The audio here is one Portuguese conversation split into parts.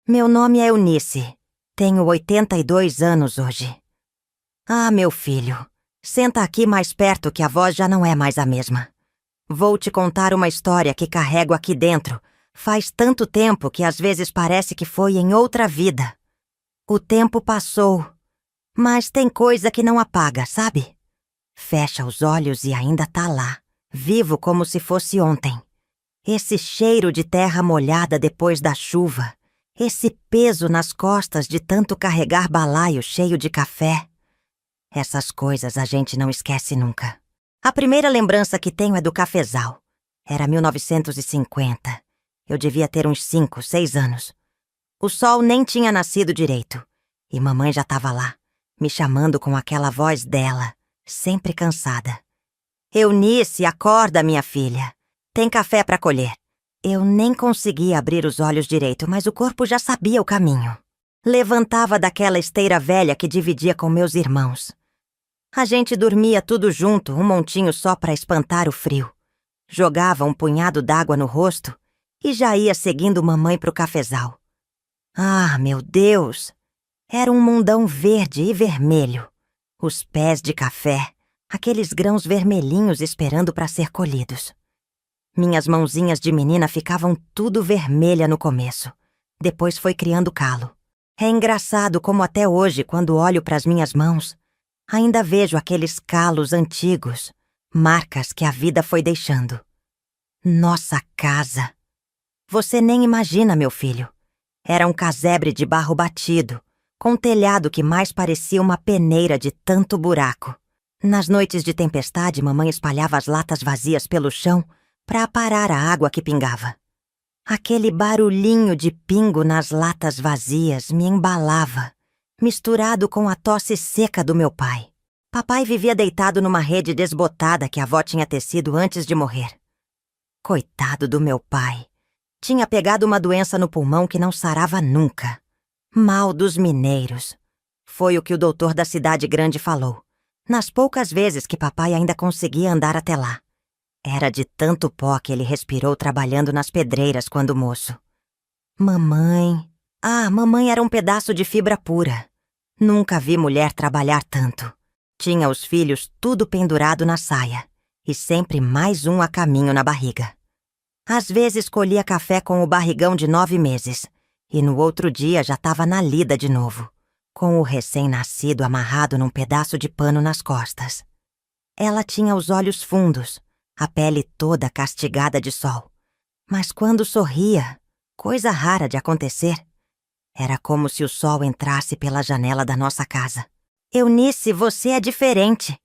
Meu nome é Eunice. Tenho 82 anos hoje. Ah, meu filho, senta aqui mais perto que a voz já não é mais a mesma. Vou te contar uma história que carrego aqui dentro. Faz tanto tempo que às vezes parece que foi em outra vida. O tempo passou, mas tem coisa que não apaga, sabe? Fecha os olhos e ainda tá lá, vivo como se fosse ontem. Esse cheiro de terra molhada depois da chuva, esse peso nas costas de tanto carregar balaio cheio de café. Essas coisas a gente não esquece nunca. A primeira lembrança que tenho é do cafezal. Era 1950. Eu devia ter uns 5, 6 anos. O sol nem tinha nascido direito. E mamãe já estava lá, me chamando com aquela voz dela, sempre cansada. Eunice, acorda, minha filha. Tem café para colher. Eu nem conseguia abrir os olhos direito, mas o corpo já sabia o caminho. Levantava daquela esteira velha que dividia com meus irmãos. A gente dormia tudo junto, um montinho só para espantar o frio. Jogava um punhado d'água no rosto e já ia seguindo mamãe pro cafezal. Ah, meu Deus! Era um mundão verde e vermelho. Os pés de café, aqueles grãos vermelhinhos esperando para ser colhidos. Minhas mãozinhas de menina ficavam tudo vermelha no começo. Depois foi criando calo. É engraçado como até hoje, quando olho para as minhas mãos, ainda vejo aqueles calos antigos, marcas que a vida foi deixando. Nossa casa! Você nem imagina, meu filho. Era um casebre de barro batido, com um telhado que mais parecia uma peneira de tanto buraco. Nas noites de tempestade, mamãe espalhava as latas vazias pelo chão para aparar a água que pingava. Aquele barulhinho de pingo nas latas vazias me embalava, misturado com a tosse seca do meu pai. Papai vivia deitado numa rede desbotada que a avó tinha tecido antes de morrer. Coitado do meu pai. Tinha pegado uma doença no pulmão que não sarava nunca. Mal dos mineiros. Foi o que o doutor da cidade grande falou, nas poucas vezes que papai ainda conseguia andar até lá. Era de tanto pó que ele respirou trabalhando nas pedreiras quando moço. Mamãe... mamãe era um pedaço de fibra pura. Nunca vi mulher trabalhar tanto. Tinha os filhos tudo pendurado na saia, e sempre mais um a caminho na barriga. Às vezes colhia café com o barrigão de 9 meses, e no outro dia já estava na lida de novo, com o recém-nascido amarrado num pedaço de pano nas costas. Ela tinha os olhos fundos, a pele toda castigada de sol. Mas quando sorria, coisa rara de acontecer, era como se o sol entrasse pela janela da nossa casa. Eunice, você é diferente,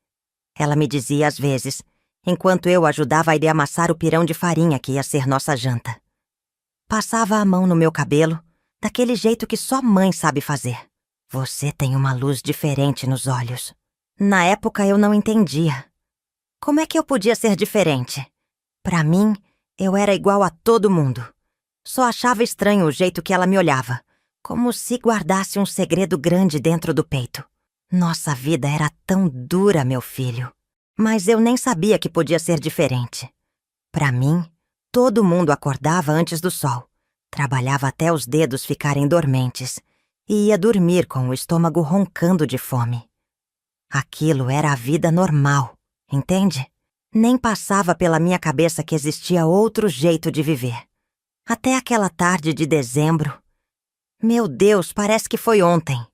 ela me dizia às vezes, enquanto eu ajudava a ele amassar o pirão de farinha que ia ser nossa janta. Passava a mão no meu cabelo, daquele jeito que só mãe sabe fazer. Você tem uma luz diferente nos olhos. Na época eu não entendia. Como é que eu podia ser diferente? Pra mim, eu era igual a todo mundo. Só achava estranho o jeito que ela me olhava, como se guardasse um segredo grande dentro do peito. Nossa vida era tão dura, meu filho. Mas eu nem sabia que podia ser diferente. Pra mim, todo mundo acordava antes do sol, trabalhava até os dedos ficarem dormentes e ia dormir com o estômago roncando de fome. Aquilo era a vida normal, entende? Nem passava pela minha cabeça que existia outro jeito de viver. Até aquela tarde de dezembro. Meu Deus, parece que foi ontem.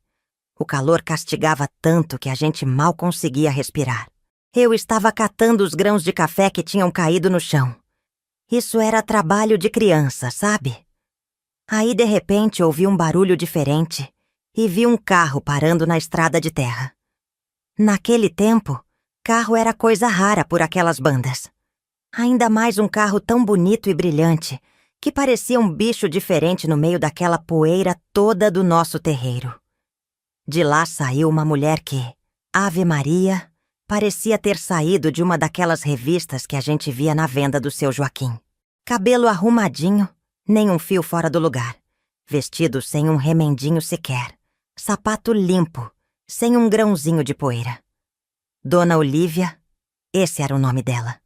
O calor castigava tanto que a gente mal conseguia respirar. Eu estava catando os grãos de café que tinham caído no chão. Isso era trabalho de criança, sabe? Aí, de repente, ouvi um barulho diferente e vi um carro parando na estrada de terra. Naquele tempo, carro era coisa rara por aquelas bandas. Ainda mais um carro tão bonito e brilhante que parecia um bicho diferente no meio daquela poeira toda do nosso terreiro. De lá saiu uma mulher que, Ave Maria, parecia ter saído de uma daquelas revistas que a gente via na venda do seu Joaquim. Cabelo arrumadinho, nem um fio fora do lugar. Vestido sem um remendinho sequer. Sapato limpo, sem um grãozinho de poeira. Dona Olívia, esse era o nome dela.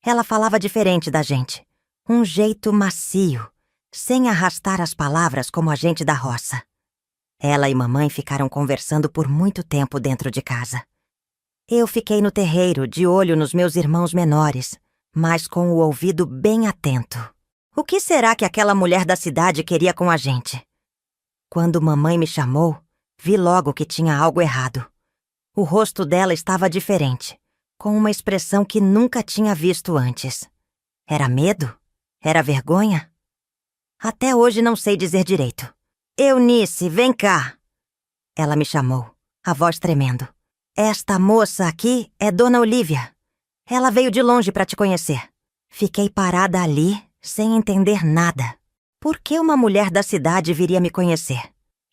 Ela falava diferente da gente. Um jeito macio, sem arrastar as palavras como a gente da roça. Ela e mamãe ficaram conversando por muito tempo dentro de casa. Eu fiquei no terreiro, de olho nos meus irmãos menores, mas com o ouvido bem atento. O que será que aquela mulher da cidade queria com a gente? Quando mamãe me chamou, vi logo que tinha algo errado. O rosto dela estava diferente, com uma expressão que nunca tinha visto antes. Era medo? Era vergonha? Até hoje não sei dizer direito. Eunice, vem cá! Ela me chamou, a voz tremendo. Esta moça aqui é Dona Olívia. Ela veio de longe para te conhecer. Fiquei parada ali, sem entender nada. Por que uma mulher da cidade viria me conhecer?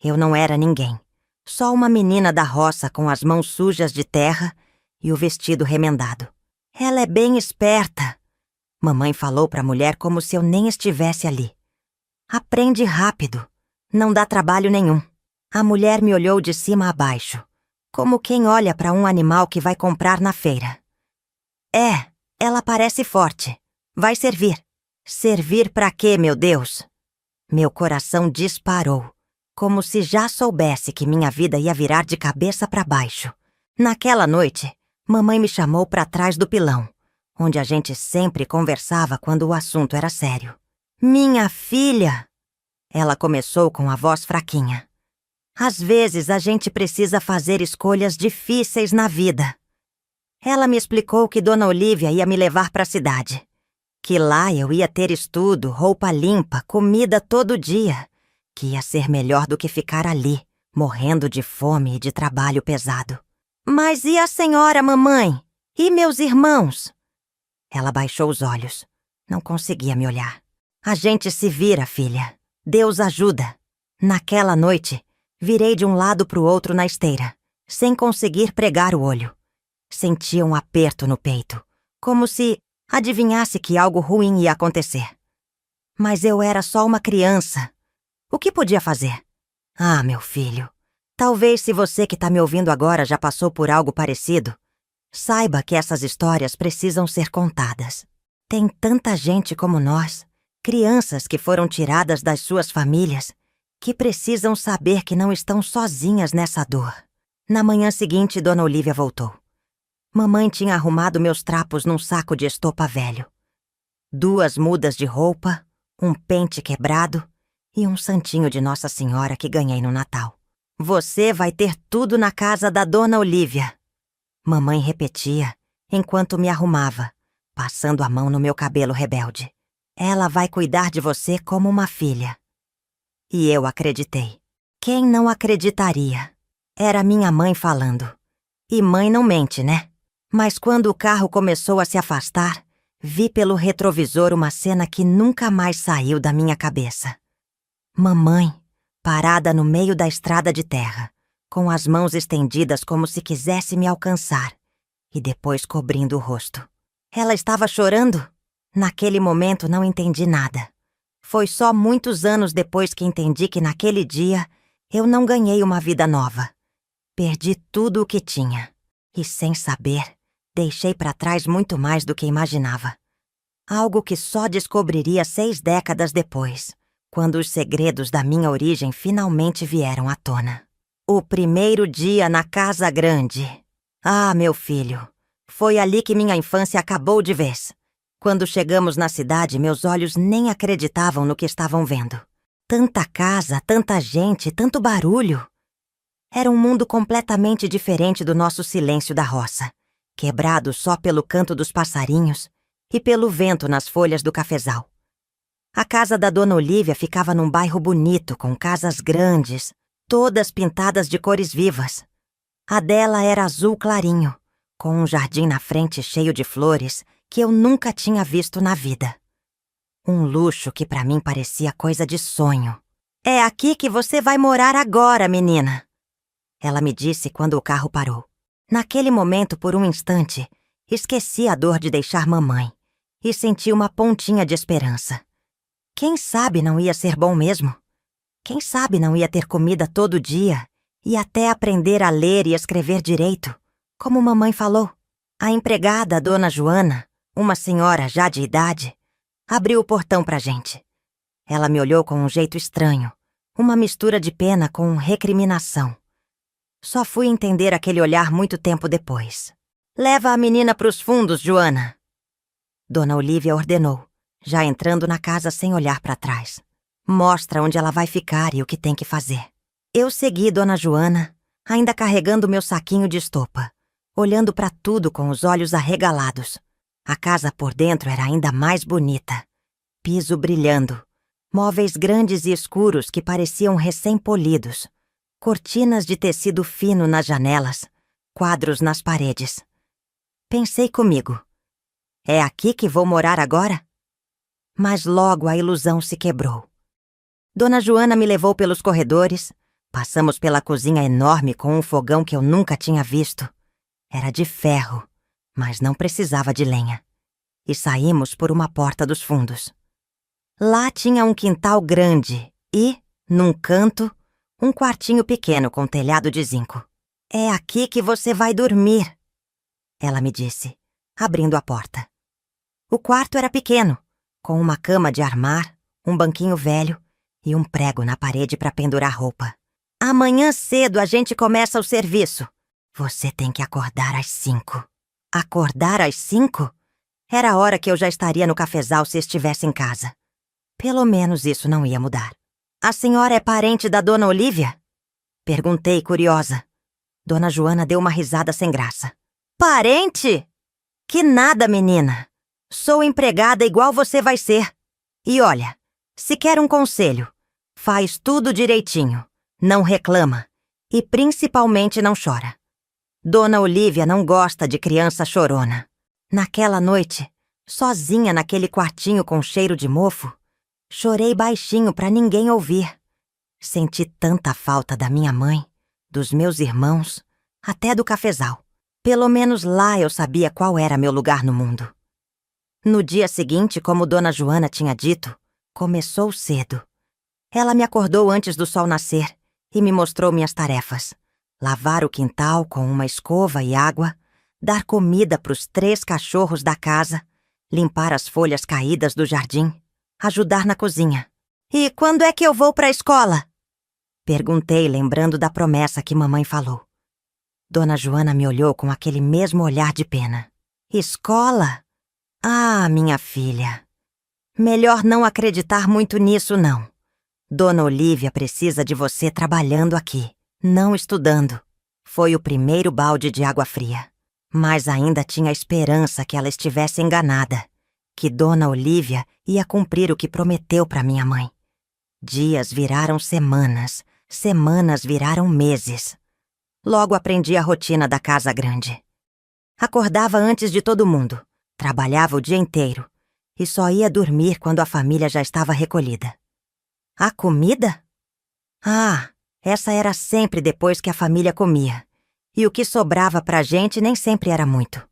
Eu não era ninguém. Só uma menina da roça com as mãos sujas de terra e o vestido remendado. Ela é bem esperta. Mamãe falou para a mulher como se eu nem estivesse ali. Aprende rápido. Não dá trabalho nenhum. A mulher me olhou de cima a baixo, como quem olha para um animal que vai comprar na feira. Ela parece forte. Vai servir. Servir para quê, meu Deus? Meu coração disparou, como se já soubesse que minha vida ia virar de cabeça para baixo. Naquela noite, mamãe me chamou para trás do pilão, onde a gente sempre conversava quando o assunto era sério. Minha filha! Ela começou com a voz fraquinha. Às vezes a gente precisa fazer escolhas difíceis na vida. Ela me explicou que Dona Olívia ia me levar para a cidade. Que lá eu ia ter estudo, roupa limpa, comida todo dia. Que ia ser melhor do que ficar ali, morrendo de fome e de trabalho pesado. Mas e a senhora, mamãe? E meus irmãos? Ela baixou os olhos. Não conseguia me olhar. A gente se vira, filha. Deus ajuda. Naquela noite, virei de um lado pro outro na esteira, sem conseguir pregar o olho. Sentia um aperto no peito, como se adivinhasse que algo ruim ia acontecer. Mas eu era só uma criança. O que podia fazer? Ah, meu filho, talvez se você que tá me ouvindo agora já passou por algo parecido, saiba que essas histórias precisam ser contadas. Tem tanta gente como nós, crianças que foram tiradas das suas famílias, que precisam saber que não estão sozinhas nessa dor. Na manhã seguinte, Dona Olívia voltou. Mamãe tinha arrumado meus trapos num saco de estopa velho. 2 mudas de roupa, um pente quebrado e um santinho de Nossa Senhora que ganhei no Natal. Você vai ter tudo na casa da Dona Olívia. Mamãe repetia enquanto me arrumava, passando a mão no meu cabelo rebelde. Ela vai cuidar de você como uma filha. E eu acreditei. Quem não acreditaria? Era minha mãe falando. E mãe não mente, né? Mas quando o carro começou a se afastar, vi pelo retrovisor uma cena que nunca mais saiu da minha cabeça. Mamãe, parada no meio da estrada de terra, com as mãos estendidas como se quisesse me alcançar, e depois cobrindo o rosto. Ela estava chorando? Naquele momento não entendi nada. Foi só muitos anos depois que entendi que naquele dia eu não ganhei uma vida nova. Perdi tudo o que tinha. E sem saber, deixei para trás muito mais do que imaginava. Algo que só descobriria 6 décadas depois, quando os segredos da minha origem finalmente vieram à tona. O primeiro dia na Casa Grande. Ah, meu filho, foi ali que minha infância acabou de vez. Quando chegamos na cidade, meus olhos nem acreditavam no que estavam vendo. Tanta casa, tanta gente, tanto barulho. Era um mundo completamente diferente do nosso silêncio da roça, quebrado só pelo canto dos passarinhos e pelo vento nas folhas do cafezal. A casa da Dona Olívia ficava num bairro bonito, com casas grandes, todas pintadas de cores vivas. A dela era azul clarinho, com um jardim na frente cheio de flores que eu nunca tinha visto na vida. Um luxo que para mim parecia coisa de sonho. É aqui que você vai morar agora, menina. Ela me disse quando o carro parou. Naquele momento, por um instante, esqueci a dor de deixar mamãe e senti uma pontinha de esperança. Quem sabe não ia ser bom mesmo? Quem sabe não ia ter comida todo dia e até aprender a ler e escrever direito, como mamãe falou. A empregada, Dona Joana, uma senhora já de idade, abriu o portão pra gente. Ela me olhou com um jeito estranho, uma mistura de pena com recriminação. Só fui entender aquele olhar muito tempo depois. Leva a menina pros fundos, Joana. Dona Olívia ordenou, já entrando na casa sem olhar para trás. Mostra onde ela vai ficar e o que tem que fazer. Eu segui Dona Joana, ainda carregando meu saquinho de estopa, olhando para tudo com os olhos arregalados. A casa por dentro era ainda mais bonita. Piso brilhando, móveis grandes e escuros que pareciam recém-polidos, cortinas de tecido fino nas janelas, quadros nas paredes. Pensei comigo, é aqui que vou morar agora? Mas logo a ilusão se quebrou. Dona Joana me levou pelos corredores, passamos pela cozinha enorme com um fogão que eu nunca tinha visto. Era de ferro, mas não precisava de lenha. E saímos por uma porta dos fundos. Lá tinha um quintal grande e, num canto, um quartinho pequeno com telhado de zinco. É aqui que você vai dormir, ela me disse, abrindo a porta. O quarto era pequeno, com uma cama de armar, um banquinho velho e um prego na parede para pendurar roupa. Amanhã cedo a gente começa o serviço. Você tem que acordar às 5. Acordar às 5? Era a hora que eu já estaria no cafezal se estivesse em casa. Pelo menos isso não ia mudar. A senhora é parente da Dona Olívia? Perguntei, curiosa. Dona Joana deu uma risada sem graça. Parente? Que nada, menina. Sou empregada igual você vai ser. E olha, se quer um conselho, faz tudo direitinho, não reclama e principalmente não chora. Dona Olívia não gosta de criança chorona. Naquela noite, sozinha naquele quartinho com cheiro de mofo, chorei baixinho para ninguém ouvir. Senti tanta falta da minha mãe, dos meus irmãos, até do cafezal. Pelo menos lá eu sabia qual era meu lugar no mundo. No dia seguinte, como Dona Joana tinha dito, começou cedo. Ela me acordou antes do sol nascer e me mostrou minhas tarefas. Lavar o quintal com uma escova e água, dar comida para os 3 cachorros da casa, limpar as folhas caídas do jardim, ajudar na cozinha. E quando é que eu vou para a escola? Perguntei, lembrando da promessa que mamãe falou. Dona Joana me olhou com aquele mesmo olhar de pena. Escola? Ah, minha filha. Melhor não acreditar muito nisso, não. Dona Olívia precisa de você trabalhando aqui, não estudando. Foi o primeiro balde de água fria. Mas ainda tinha esperança que ela estivesse enganada, que Dona Olívia ia cumprir o que prometeu para minha mãe. Dias viraram semanas, semanas viraram meses. Logo aprendi a rotina da casa grande. Acordava antes de todo mundo, trabalhava o dia inteiro e só ia dormir quando a família já estava recolhida. A comida? Ah, essa era sempre depois que a família comia, e o que sobrava pra gente nem sempre era muito.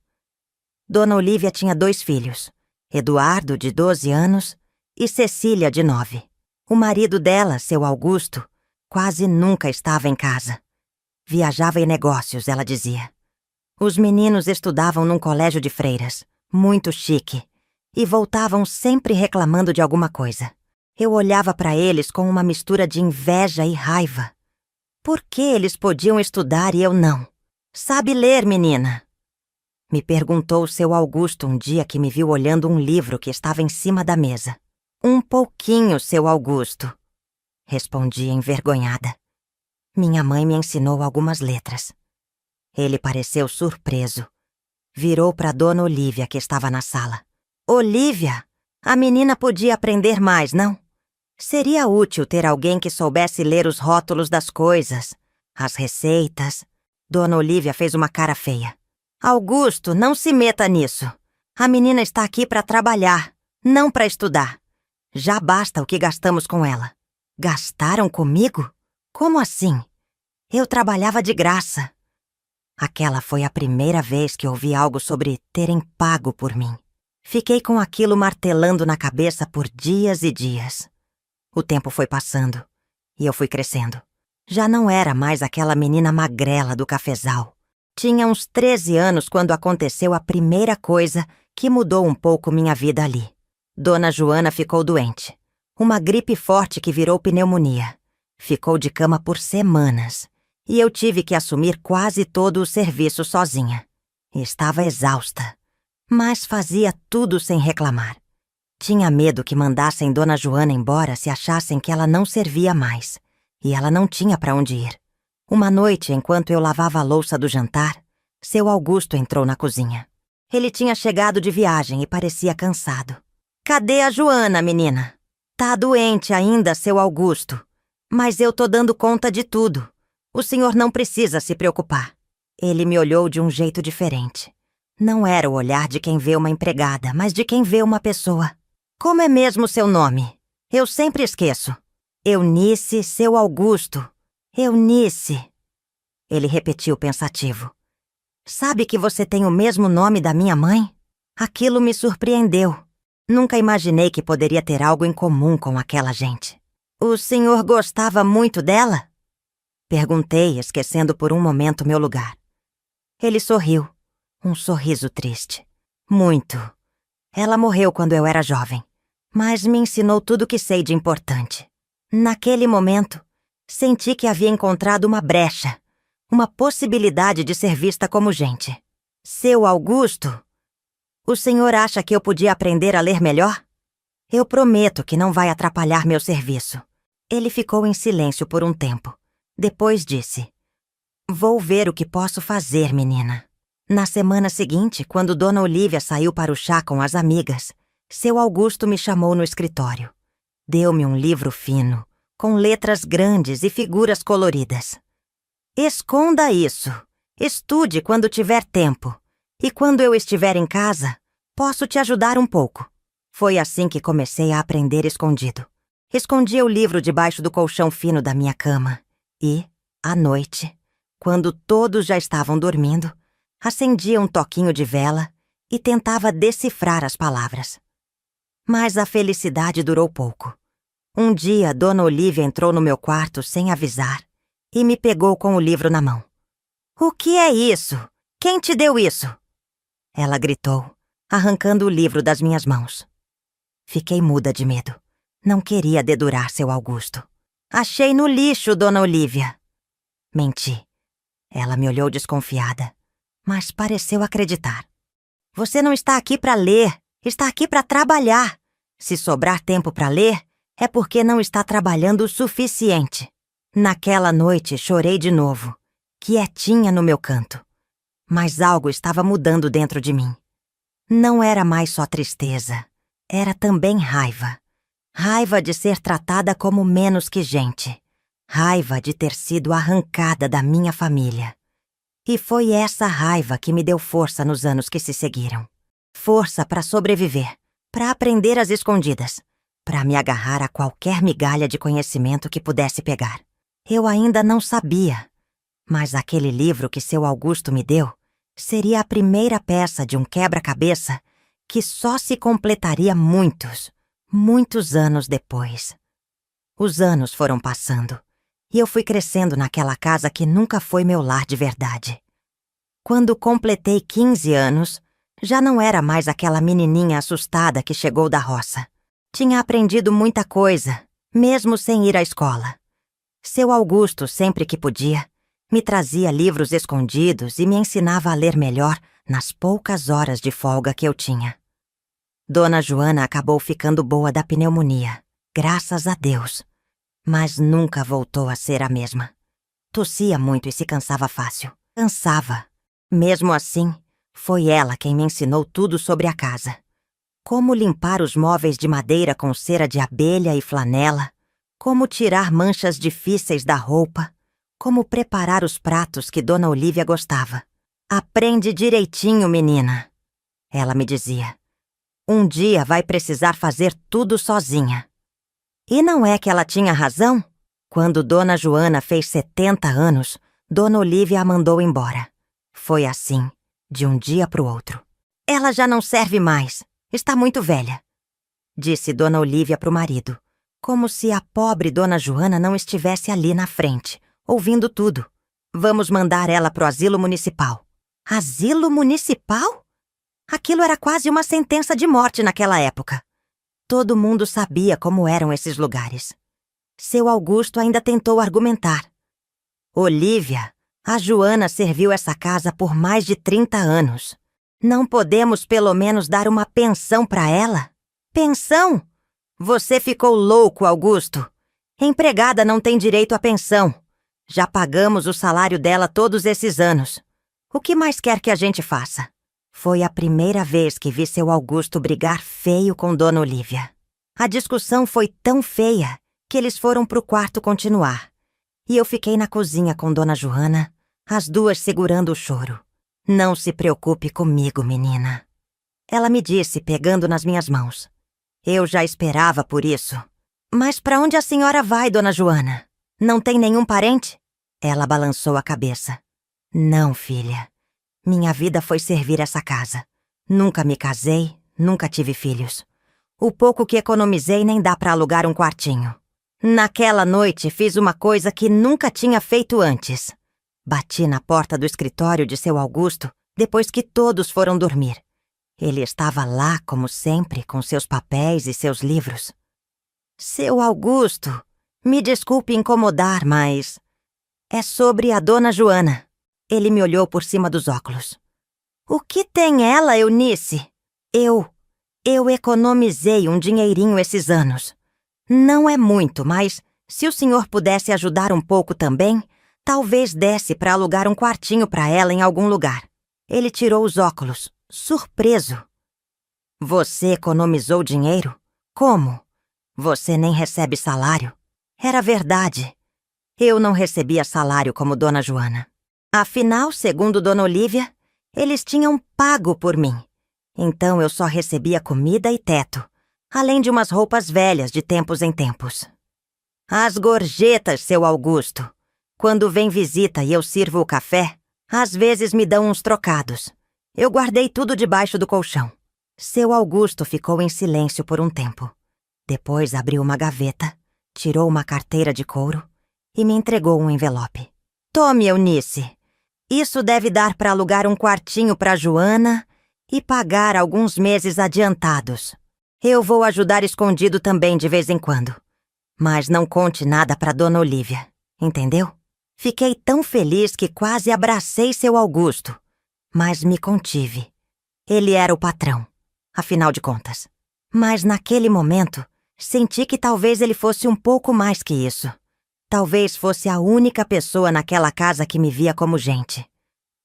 Dona Olívia tinha 2 filhos, Eduardo, de 12 anos, e Cecília, de 9. O marido dela, seu Augusto, quase nunca estava em casa. Viajava em negócios, ela dizia. Os meninos estudavam num colégio de freiras, muito chique, e voltavam sempre reclamando de alguma coisa. Eu olhava para eles com uma mistura de inveja e raiva. Por que eles podiam estudar e eu não? Sabe ler, menina? Me perguntou seu Augusto um dia que me viu olhando um livro que estava em cima da mesa. Um pouquinho, seu Augusto. Respondi envergonhada. Minha mãe me ensinou algumas letras. Ele pareceu surpreso. Virou para Dona Olívia, que estava na sala. Olívia, a menina podia aprender mais, não? Seria útil ter alguém que soubesse ler os rótulos das coisas, as receitas. Dona Olívia fez uma cara feia. Augusto, não se meta nisso. A menina está aqui para trabalhar, não para estudar. Já basta o que gastamos com ela. Gastaram comigo? Como assim? Eu trabalhava de graça. Aquela foi a primeira vez que ouvi algo sobre terem pago por mim. Fiquei com aquilo martelando na cabeça por dias e dias. O tempo foi passando e eu fui crescendo. Já não era mais aquela menina magrela do cafezal. Tinha uns 13 anos quando aconteceu a primeira coisa que mudou um pouco minha vida ali. Dona Joana ficou doente. Uma gripe forte que virou pneumonia. Ficou de cama por semanas. E eu tive que assumir quase todo o serviço sozinha. Estava exausta, mas fazia tudo sem reclamar. Tinha medo que mandassem Dona Joana embora se achassem que ela não servia mais. E ela não tinha para onde ir. Uma noite, enquanto eu lavava a louça do jantar, seu Augusto entrou na cozinha. Ele tinha chegado de viagem e parecia cansado. "Cadê a Joana, menina?" "Tá doente ainda, seu Augusto. Mas eu tô dando conta de tudo. O senhor não precisa se preocupar." Ele me olhou de um jeito diferente. Não era o olhar de quem vê uma empregada, mas de quem vê uma pessoa. "Como é mesmo seu nome? Eu sempre esqueço." "Eunice, seu Augusto. Eunice." Ele repetiu pensativo. "Sabe que você tem o mesmo nome da minha mãe?" Aquilo me surpreendeu. Nunca imaginei que poderia ter algo em comum com aquela gente. "O senhor gostava muito dela?" Perguntei, esquecendo por um momento meu lugar. Ele sorriu. Um sorriso triste. "Muito. Ela morreu quando eu era jovem, mas me ensinou tudo o que sei de importante. Naquele momento, senti que havia encontrado uma brecha, uma possibilidade de ser vista como gente." "Seu Augusto, o senhor acha que eu podia aprender a ler melhor? Eu prometo que não vai atrapalhar meu serviço." Ele ficou em silêncio por um tempo. Depois disse: "Vou ver o que posso fazer, menina." Na semana seguinte, quando Dona Olívia saiu para o chá com as amigas, seu Augusto me chamou no escritório. Deu-me um livro fino, com letras grandes e figuras coloridas. "Esconda isso. Estude quando tiver tempo. E quando eu estiver em casa, posso te ajudar um pouco." Foi assim que comecei a aprender escondido. Escondia o livro debaixo do colchão fino da minha cama. E, à noite, quando todos já estavam dormindo, acendia um toquinho de vela e tentava decifrar as palavras. Mas a felicidade durou pouco. Um dia, Dona Olívia entrou no meu quarto sem avisar e me pegou com o livro na mão. "O que é isso? Quem te deu isso?" Ela gritou, arrancando o livro das minhas mãos. Fiquei muda de medo. Não queria dedurar seu Augusto. "Achei no lixo, Dona Olívia." Menti. Ela me olhou desconfiada, mas pareceu acreditar. "Você não está aqui para ler, está aqui para trabalhar. Se sobrar tempo para ler, é porque não está trabalhando o suficiente." Naquela noite chorei de novo, quietinha no meu canto. Mas algo estava mudando dentro de mim. Não era mais só tristeza, era também raiva. Raiva de ser tratada como menos que gente. Raiva de ter sido arrancada da minha família. E foi essa raiva que me deu força nos anos que se seguiram. Força para sobreviver, para aprender às escondidas, para me agarrar a qualquer migalha de conhecimento que pudesse pegar. Eu ainda não sabia, mas aquele livro que seu Augusto me deu seria a primeira peça de um quebra-cabeça que só se completaria muitos anos depois. Os anos foram passando e eu fui crescendo naquela casa que nunca foi meu lar de verdade. Quando completei 15 anos, já não era mais aquela menininha assustada que chegou da roça. Tinha aprendido muita coisa, mesmo sem ir à escola. Seu Augusto, sempre que podia, me trazia livros escondidos e me ensinava a ler melhor nas poucas horas de folga que eu tinha. Dona Joana acabou ficando boa da pneumonia, graças a Deus. Mas nunca voltou a ser a mesma. Tossia muito e se cansava fácil. Cansava. Mesmo assim, foi ela quem me ensinou tudo sobre a casa. Como limpar os móveis de madeira com cera de abelha e flanela, como tirar manchas difíceis da roupa, como preparar os pratos que Dona Olívia gostava. "Aprende direitinho, menina," ela me dizia. "Um dia vai precisar fazer tudo sozinha." E não é que ela tinha razão? Quando Dona Joana fez 70 anos, Dona Olívia a mandou embora. Foi assim, de um dia para o outro. "Ela já não serve mais, está muito velha," disse Dona Olívia para o marido, como se a pobre Dona Joana não estivesse ali na frente, ouvindo tudo. "Vamos mandar ela pro asilo municipal." Asilo municipal? Aquilo era quase uma sentença de morte naquela época. Todo mundo sabia como eram esses lugares. Seu Augusto ainda tentou argumentar. Olívia, a Joana serviu essa casa por mais de 30 anos. Não podemos pelo menos dar uma pensão para ela? Pensão? Você ficou louco, Augusto. Empregada não tem direito à pensão. Já pagamos o salário dela todos esses anos. O que mais quer que a gente faça? Foi a primeira vez que vi seu Augusto brigar feio com Dona Olívia. A discussão foi tão feia que eles foram pro quarto continuar. E eu fiquei na cozinha com Dona Joana, as duas segurando o choro. Não se preocupe comigo, menina. Ela me disse, pegando nas minhas mãos. Eu já esperava por isso. Mas para onde a senhora vai, Dona Joana? Não tem nenhum parente? Ela balançou a cabeça. Não, filha. Minha vida foi servir essa casa. Nunca me casei, nunca tive filhos. O pouco que economizei nem dá para alugar um quartinho. Naquela noite fiz uma coisa que nunca tinha feito antes. Bati na porta do escritório de seu Augusto depois que todos foram dormir. Ele estava lá, como sempre, com seus papéis e seus livros. Seu Augusto, me desculpe incomodar, mas... é sobre a Dona Joana. Ele me olhou por cima dos óculos. O que tem ela, Eunice? Eu economizei um dinheirinho esses anos. Não é muito, mas se o senhor pudesse ajudar um pouco também, talvez desse para alugar um quartinho para ela em algum lugar. Ele tirou os óculos, surpreso. Você economizou dinheiro? Como? Você nem recebe salário? Era verdade. Eu não recebia salário como Dona Joana. Afinal, segundo Dona Olívia, eles tinham pago por mim. Então eu só recebia comida e teto, além de umas roupas velhas de tempos em tempos. As gorjetas, seu Augusto. Quando vem visita e eu sirvo o café, às vezes me dão uns trocados. Eu guardei tudo debaixo do colchão. Seu Augusto ficou em silêncio por um tempo. Depois abriu uma gaveta, tirou uma carteira de couro e me entregou um envelope. Tome, Eunice. Isso deve dar para alugar um quartinho para Joana e pagar alguns meses adiantados. Eu vou ajudar escondido também de vez em quando. Mas não conte nada para Dona Olívia, entendeu? Fiquei tão feliz que quase abracei seu Augusto. Mas me contive. Ele era o patrão, afinal de contas. Mas naquele momento, senti que talvez ele fosse um pouco mais que isso. Talvez fosse a única pessoa naquela casa que me via como gente.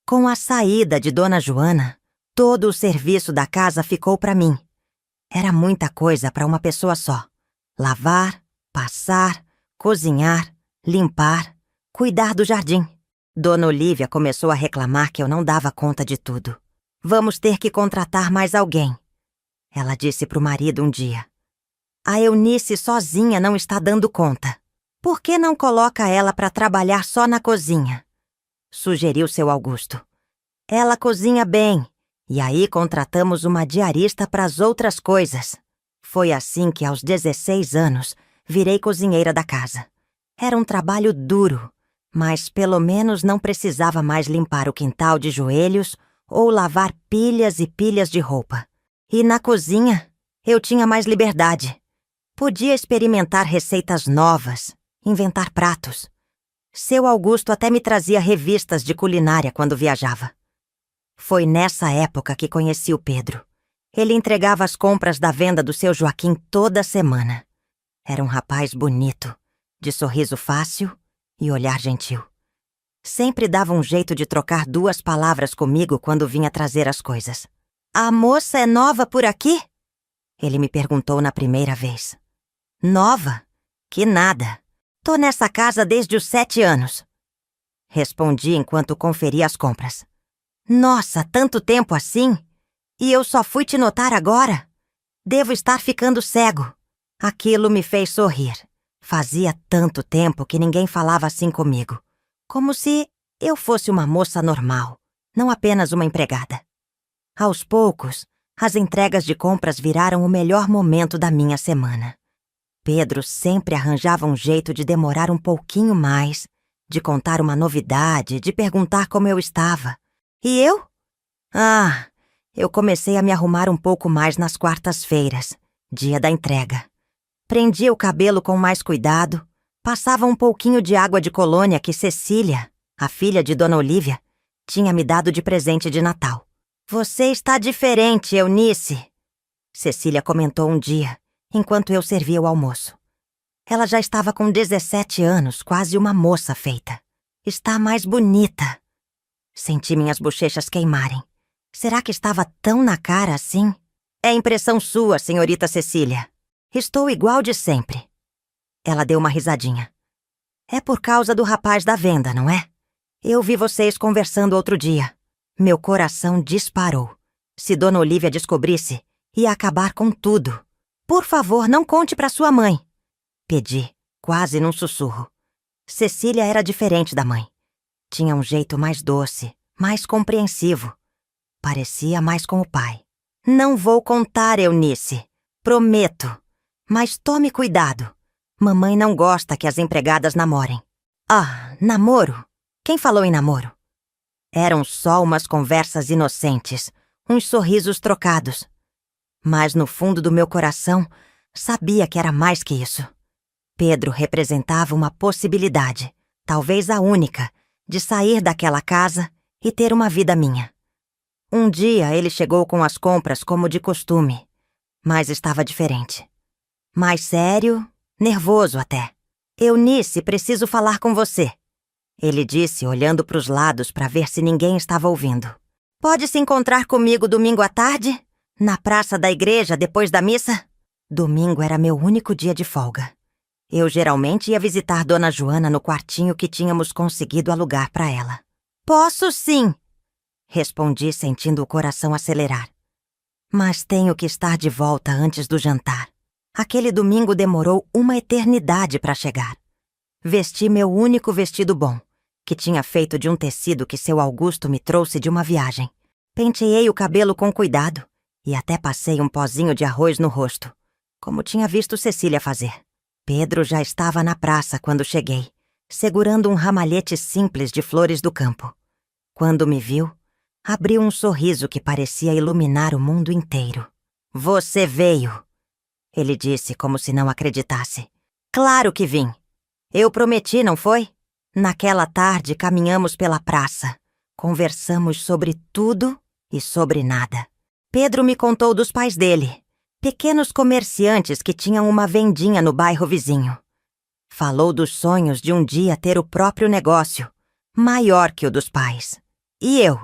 Com a saída de Dona Joana, todo o serviço da casa ficou para mim. Era muita coisa para uma pessoa só. Lavar, passar, cozinhar, limpar, cuidar do jardim. Dona Olívia começou a reclamar que eu não dava conta de tudo. Vamos ter que contratar mais alguém. Ela disse pro marido um dia. A Eunice sozinha não está dando conta. Por que não coloca ela para trabalhar só na cozinha? Sugeriu seu Augusto. Ela cozinha bem, e aí contratamos uma diarista para as outras coisas. Foi assim que aos 16 anos virei cozinheira da casa. Era um trabalho duro, mas pelo menos não precisava mais limpar o quintal de joelhos ou lavar pilhas e pilhas de roupa. E na cozinha, eu tinha mais liberdade. Podia experimentar receitas novas, inventar pratos. Seu Augusto até me trazia revistas de culinária quando viajava. Foi nessa época que conheci o Pedro. Ele entregava as compras da venda do seu Joaquim toda semana. Era um rapaz bonito, de sorriso fácil e olhar gentil. Sempre dava um jeito de trocar 2 palavras comigo quando vinha trazer as coisas. A moça é nova por aqui? Ele me perguntou na primeira vez. Nova? Que nada. Tô nessa casa desde os 7 anos. Respondi enquanto conferia as compras. Nossa, tanto tempo assim? E eu só fui te notar agora? Devo estar ficando cego. Aquilo me fez sorrir. Fazia tanto tempo que ninguém falava assim comigo. Como se eu fosse uma moça normal, não apenas uma empregada. Aos poucos, as entregas de compras viraram o melhor momento da minha semana. Pedro sempre arranjava um jeito de demorar um pouquinho mais, de contar uma novidade, de perguntar como eu estava. E eu? Eu comecei a me arrumar um pouco mais nas quartas-feiras, Dia da entrega. Prendia o cabelo com mais cuidado, passava um pouquinho de água de colônia que Cecília, a filha de Dona Olívia, tinha me dado de presente de Natal. Você está diferente, Eunice, Cecília comentou um dia, enquanto eu servia o almoço. Ela já estava com 17 anos, quase uma moça feita. Está mais bonita. Senti minhas bochechas queimarem. Será que estava tão na cara assim? É impressão sua, senhorita Cecília. Estou igual de sempre. Ela deu uma risadinha. É por causa do rapaz da venda, não é? Eu vi vocês conversando outro dia. Meu coração disparou. Se Dona Olívia descobrisse, ia acabar com tudo. Por favor, não conte para sua mãe. Pedi, quase num sussurro. Cecília era diferente da mãe. Tinha um jeito mais doce, mais compreensivo. Parecia mais com o pai. Não vou contar, Eunice. Prometo. Mas tome cuidado. Mamãe não gosta que as empregadas namorem. Ah, namoro? Quem falou em namoro? Eram só umas conversas inocentes, uns sorrisos trocados. Mas no fundo do meu coração, sabia que era mais que isso. Pedro representava uma possibilidade, talvez a única, de sair daquela casa e ter uma vida minha. Um dia ele chegou com as compras como de costume, mas estava diferente. Mais sério, nervoso até. Eunice, preciso falar com você. Ele disse, olhando para os lados para ver se ninguém estava ouvindo. Pode se encontrar comigo domingo à tarde? Na praça da igreja, depois da missa? Domingo era meu único dia de folga. Eu geralmente ia visitar Dona Joana no quartinho que tínhamos conseguido alugar para ela. Posso sim, respondi sentindo o coração acelerar. Mas tenho que estar de volta antes do jantar. Aquele domingo demorou uma eternidade para chegar. Vesti meu único vestido bom, que tinha feito de um tecido que seu Augusto me trouxe de uma viagem. Penteei o cabelo com cuidado e até passei um pozinho de arroz no rosto, como tinha visto Cecília fazer. Pedro já estava na praça quando cheguei, segurando um ramalhete simples de flores do campo. Quando me viu, abriu um sorriso que parecia iluminar o mundo inteiro. Você veio, ele disse como se não acreditasse. Claro que vim. Eu prometi, não foi? Naquela tarde caminhamos pela praça. Conversamos sobre tudo e sobre nada. Pedro me contou dos pais dele, pequenos comerciantes que tinham uma vendinha no bairro vizinho. Falou dos sonhos de um dia ter o próprio negócio, maior que o dos pais. E eu?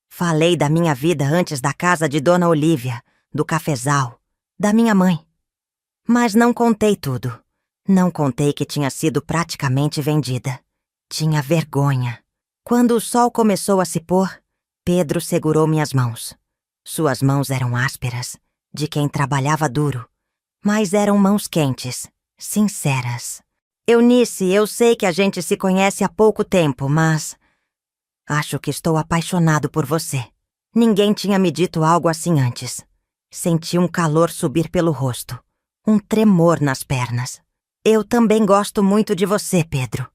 Falei da minha vida antes da casa de Dona Olívia, do cafezal, da minha mãe. Mas não contei tudo. Não contei que tinha sido praticamente vendida. Tinha vergonha. Quando o sol começou a se pôr, Pedro segurou minhas mãos. Suas mãos eram ásperas, de quem trabalhava duro, mas eram mãos quentes, sinceras. Eunice, eu sei que a gente se conhece há pouco tempo, mas acho que estou apaixonado por você. Ninguém tinha me dito algo assim antes. Senti um calor subir pelo rosto, um tremor nas pernas. Eu também gosto muito de você, Pedro.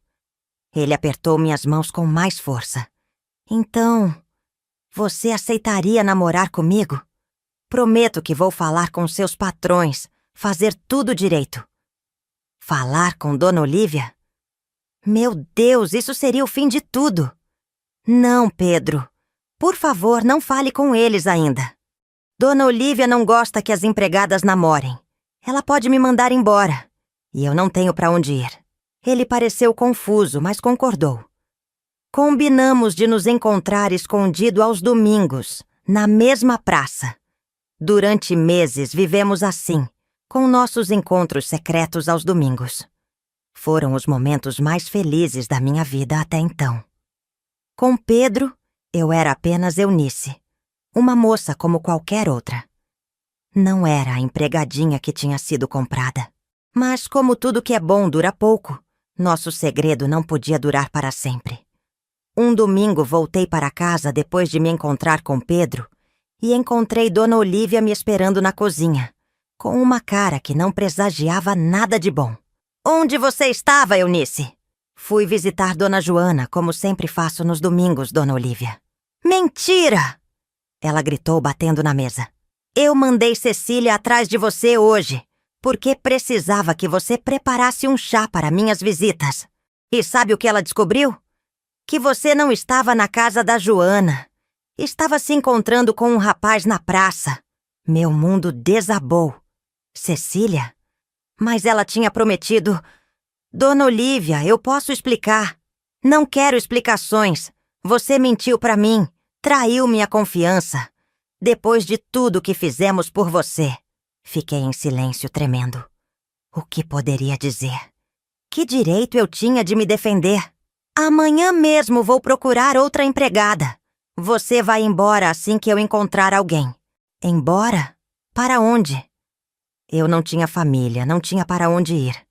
Ele apertou minhas mãos com mais força. Então, você aceitaria namorar comigo? Prometo que vou falar com seus patrões, fazer tudo direito. Falar com Dona Olívia? Meu Deus, isso seria o fim de tudo. Não, Pedro. Por favor, não fale com eles ainda. Dona Olívia não gosta que as empregadas namorem. Ela pode me mandar embora. E eu não tenho para onde ir. Ele pareceu confuso, mas concordou. Combinamos de nos encontrar escondido aos domingos, na mesma praça. Durante meses vivemos assim, com nossos encontros secretos aos domingos. Foram os momentos mais felizes da minha vida até então. Com Pedro, eu era apenas Eunice, uma moça como qualquer outra. Não era a empregadinha que tinha sido comprada. Mas como tudo que é bom dura pouco, nosso segredo não podia durar para sempre. Um domingo voltei para casa depois de me encontrar com Pedro e encontrei Dona Olívia me esperando na cozinha, com uma cara que não presagiava nada de bom. Onde você estava, Eunice? Fui visitar Dona Joana, como sempre faço nos domingos, Dona Olívia. Mentira! Ela gritou batendo na mesa. Eu mandei Cecília atrás de você hoje, porque precisava que você preparasse um chá para minhas visitas. E sabe o que ela descobriu? Que você não estava na casa da Joana. Estava se encontrando com um rapaz na praça. Meu mundo desabou. Cecília? Mas ela tinha prometido... Dona Olívia, eu posso explicar. Não quero explicações. Você mentiu para mim. Traiu minha confiança. Depois de tudo que fizemos por você. Fiquei em silêncio, tremendo. O que poderia dizer? Que direito eu tinha de me defender? Amanhã mesmo vou procurar outra empregada. Você vai embora assim que eu encontrar alguém. Embora? Para onde? Eu não tinha família, não tinha para onde ir.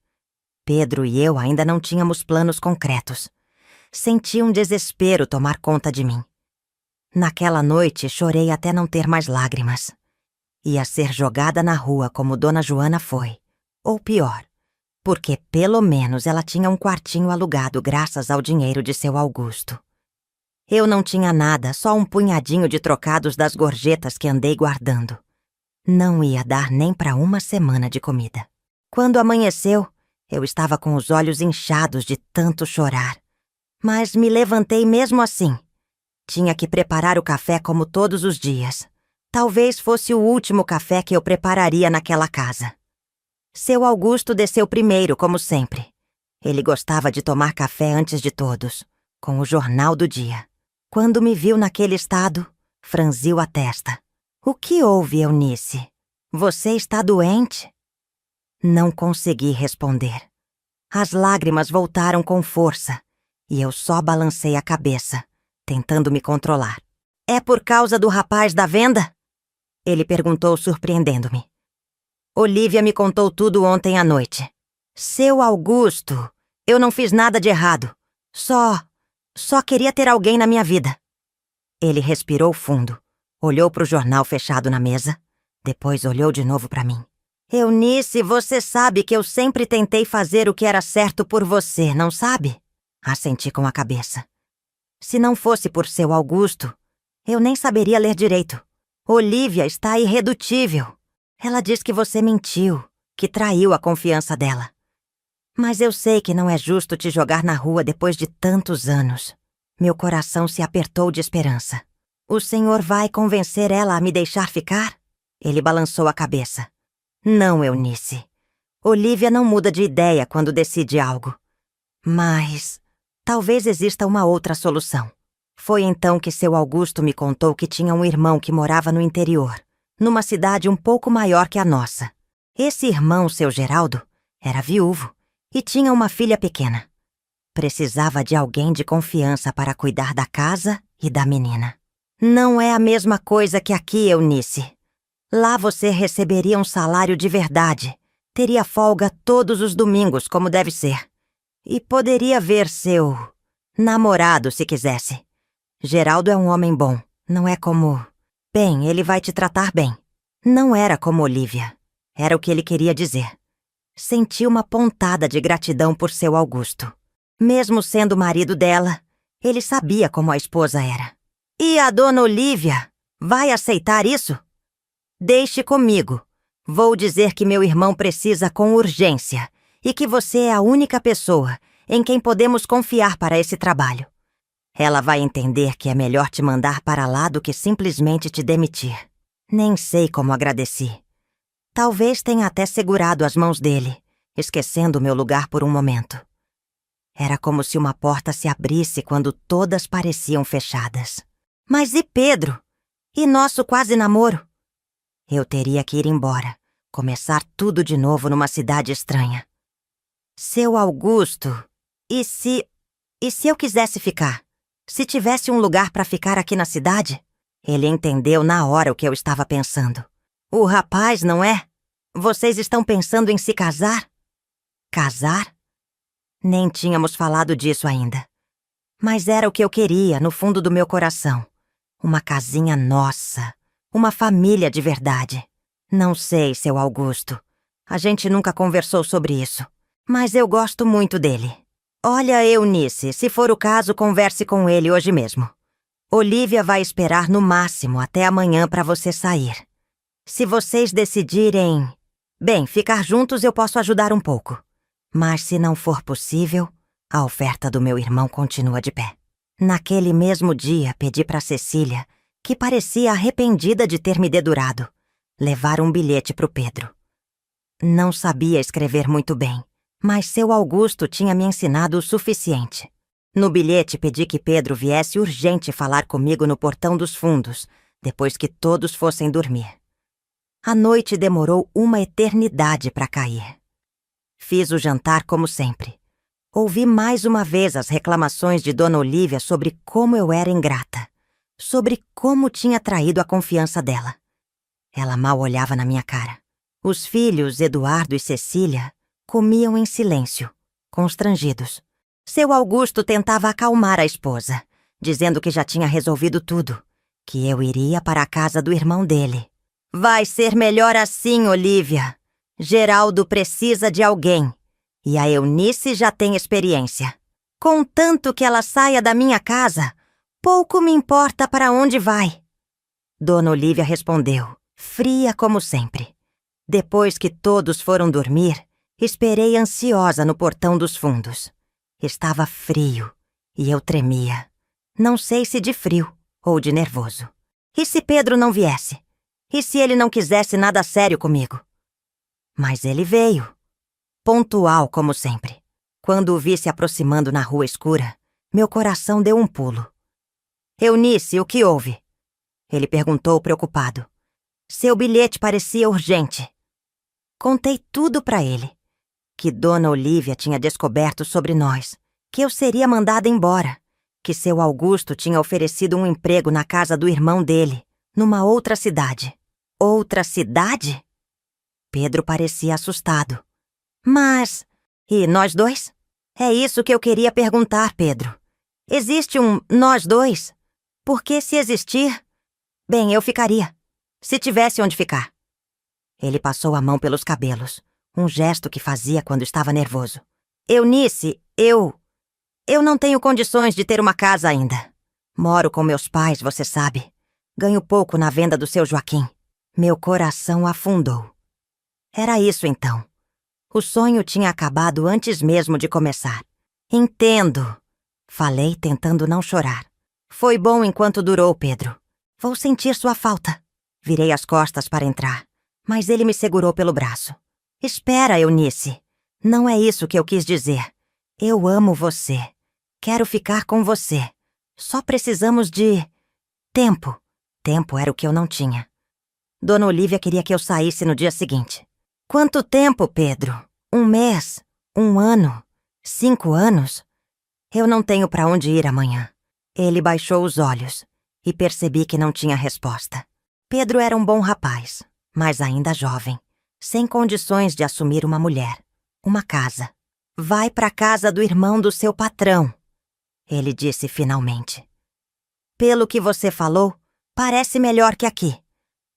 Pedro e eu ainda não tínhamos planos concretos. Senti um desespero tomar conta de mim. Naquela noite, chorei até não ter mais lágrimas. Ia ser jogada na rua como Dona Joana foi. Ou pior, porque pelo menos ela tinha um quartinho alugado graças ao dinheiro de seu Augusto. Eu não tinha nada, só um punhadinho de trocados das gorjetas que andei guardando. Não ia dar nem para uma semana de comida. Quando amanheceu, eu estava com os olhos inchados de tanto chorar. Mas me levantei mesmo assim. Tinha que preparar o café como todos os dias. Talvez fosse o último café que eu prepararia naquela casa. Seu Augusto desceu primeiro, como sempre. Ele gostava de tomar café antes de todos, com o jornal do dia. Quando me viu naquele estado, franziu a testa. O que houve, Eunice? Você está doente? Não consegui responder. As lágrimas voltaram com força e eu só balancei a cabeça, tentando me controlar. É por causa do rapaz da venda? Ele perguntou, surpreendendo-me. Olívia me contou tudo ontem à noite. Seu Augusto, eu não fiz nada de errado. Só queria ter alguém na minha vida. Ele respirou fundo, olhou para o jornal fechado na mesa, depois olhou de novo para mim. Eunice, você sabe que eu sempre tentei fazer o que era certo por você, não sabe? Assenti com a cabeça. Se não fosse por seu Augusto, eu nem saberia ler direito. Olívia está irredutível. Ela diz que você mentiu, que traiu a confiança dela. Mas eu sei que não é justo te jogar na rua depois de tantos anos. Meu coração se apertou de esperança. O senhor vai convencer ela a me deixar ficar? Ele balançou a cabeça. Não, Eunice. Olívia não muda de ideia quando decide algo. Mas talvez exista uma outra solução. Foi então que seu Augusto me contou que tinha um irmão que morava no interior, numa cidade um pouco maior que a nossa. Esse irmão, seu Geraldo, era viúvo e tinha uma filha pequena. Precisava de alguém de confiança para cuidar da casa e da menina. Não é a mesma coisa que aqui, Eunice. Lá você receberia um salário de verdade, teria folga todos os domingos, como deve ser. E poderia ver seu namorado, se quisesse. Geraldo é um homem bom, não é como... Bem, ele vai te tratar bem. Não era como Olívia. Era o que ele queria dizer. Senti uma pontada de gratidão por seu Augusto. Mesmo sendo marido dela, ele sabia como a esposa era. E a dona Olívia vai aceitar isso? Deixe comigo. Vou dizer que meu irmão precisa com urgência e que você é a única pessoa em quem podemos confiar para esse trabalho. Ela vai entender que é melhor te mandar para lá do que simplesmente te demitir. Nem sei como agradeci. Talvez tenha até segurado as mãos dele, esquecendo meu lugar por um momento. Era como se uma porta se abrisse quando todas pareciam fechadas. Mas e Pedro? E nosso quase namoro? Eu teria que ir embora, começar tudo de novo numa cidade estranha. Seu Augusto, e se eu quisesse ficar? Se tivesse um lugar para ficar aqui na cidade? Ele entendeu na hora o que eu estava pensando. O rapaz, não é? Vocês estão pensando em se casar? Casar? Nem tínhamos falado disso ainda. Mas era o que eu queria, no fundo do meu coração. Uma casinha nossa. Uma família de verdade. Não sei, seu Augusto. A gente nunca conversou sobre isso. Mas eu gosto muito dele. Olha, Eunice, se for o caso, converse com ele hoje mesmo. Olívia vai esperar no máximo até amanhã para você sair. Se vocês decidirem... Bem, ficar juntos eu posso ajudar um pouco. Mas se não for possível, a oferta do meu irmão continua de pé. Naquele mesmo dia, pedi para Cecília, que parecia arrependida de ter me dedurado, levar um bilhete para o Pedro. Não sabia escrever muito bem, mas seu Augusto tinha me ensinado o suficiente. No bilhete pedi que Pedro viesse urgente falar comigo no portão dos fundos, depois que todos fossem dormir. A noite demorou uma eternidade para cair. Fiz o jantar como sempre. Ouvi mais uma vez as reclamações de Dona Olívia sobre como eu era ingrata, sobre como tinha traído a confiança dela. Ela mal olhava na minha cara. Os filhos, Eduardo e Cecília, comiam em silêncio, constrangidos. Seu Augusto tentava acalmar a esposa, dizendo que já tinha resolvido tudo, que eu iria para a casa do irmão dele. Vai ser melhor assim, Olívia. Geraldo precisa de alguém, e a Eunice já tem experiência. Contanto que ela saia da minha casa, pouco me importa para onde vai. Dona Olívia respondeu, fria como sempre. Depois que todos foram dormir, esperei ansiosa no portão dos fundos. Estava frio e eu tremia. Não sei se de frio ou de nervoso. E se Pedro não viesse? E se ele não quisesse nada sério comigo? Mas ele veio. Pontual como sempre. Quando o vi se aproximando na rua escura, meu coração deu um pulo. Eunice, o que houve? Ele perguntou preocupado. Seu bilhete parecia urgente. Contei tudo para ele. Que Dona Olívia tinha descoberto sobre nós, que eu seria mandada embora, que seu Augusto tinha oferecido um emprego na casa do irmão dele, numa outra cidade. Outra cidade? Pedro parecia assustado. Mas... E nós dois? É isso que eu queria perguntar, Pedro. Existe um nós dois? Porque se existir... Bem, eu ficaria. Se tivesse onde ficar. Ele passou a mão pelos cabelos, um gesto que fazia quando estava nervoso. Eunice, eu não tenho condições de ter uma casa ainda. Moro com meus pais, você sabe. Ganho pouco na venda do seu Joaquim. Meu coração afundou. Era isso então. O sonho tinha acabado antes mesmo de começar. Entendo. Falei tentando não chorar. Foi bom enquanto durou, Pedro. Vou sentir sua falta. Virei as costas para entrar, mas ele me segurou pelo braço. Espera, Eunice. Não é isso que eu quis dizer. Eu amo você. Quero ficar com você. Só precisamos de... tempo. Tempo era o que eu não tinha. Dona Olívia queria que eu saísse no dia seguinte. Quanto tempo, Pedro? 1 mês? 1 ano? 5 anos? Eu não tenho para onde ir amanhã. Ele baixou os olhos e percebi que não tinha resposta. Pedro era um bom rapaz, mas ainda jovem, sem condições de assumir uma mulher, uma casa. Vai para a casa do irmão do seu patrão, ele disse finalmente. Pelo que você falou, parece melhor que aqui.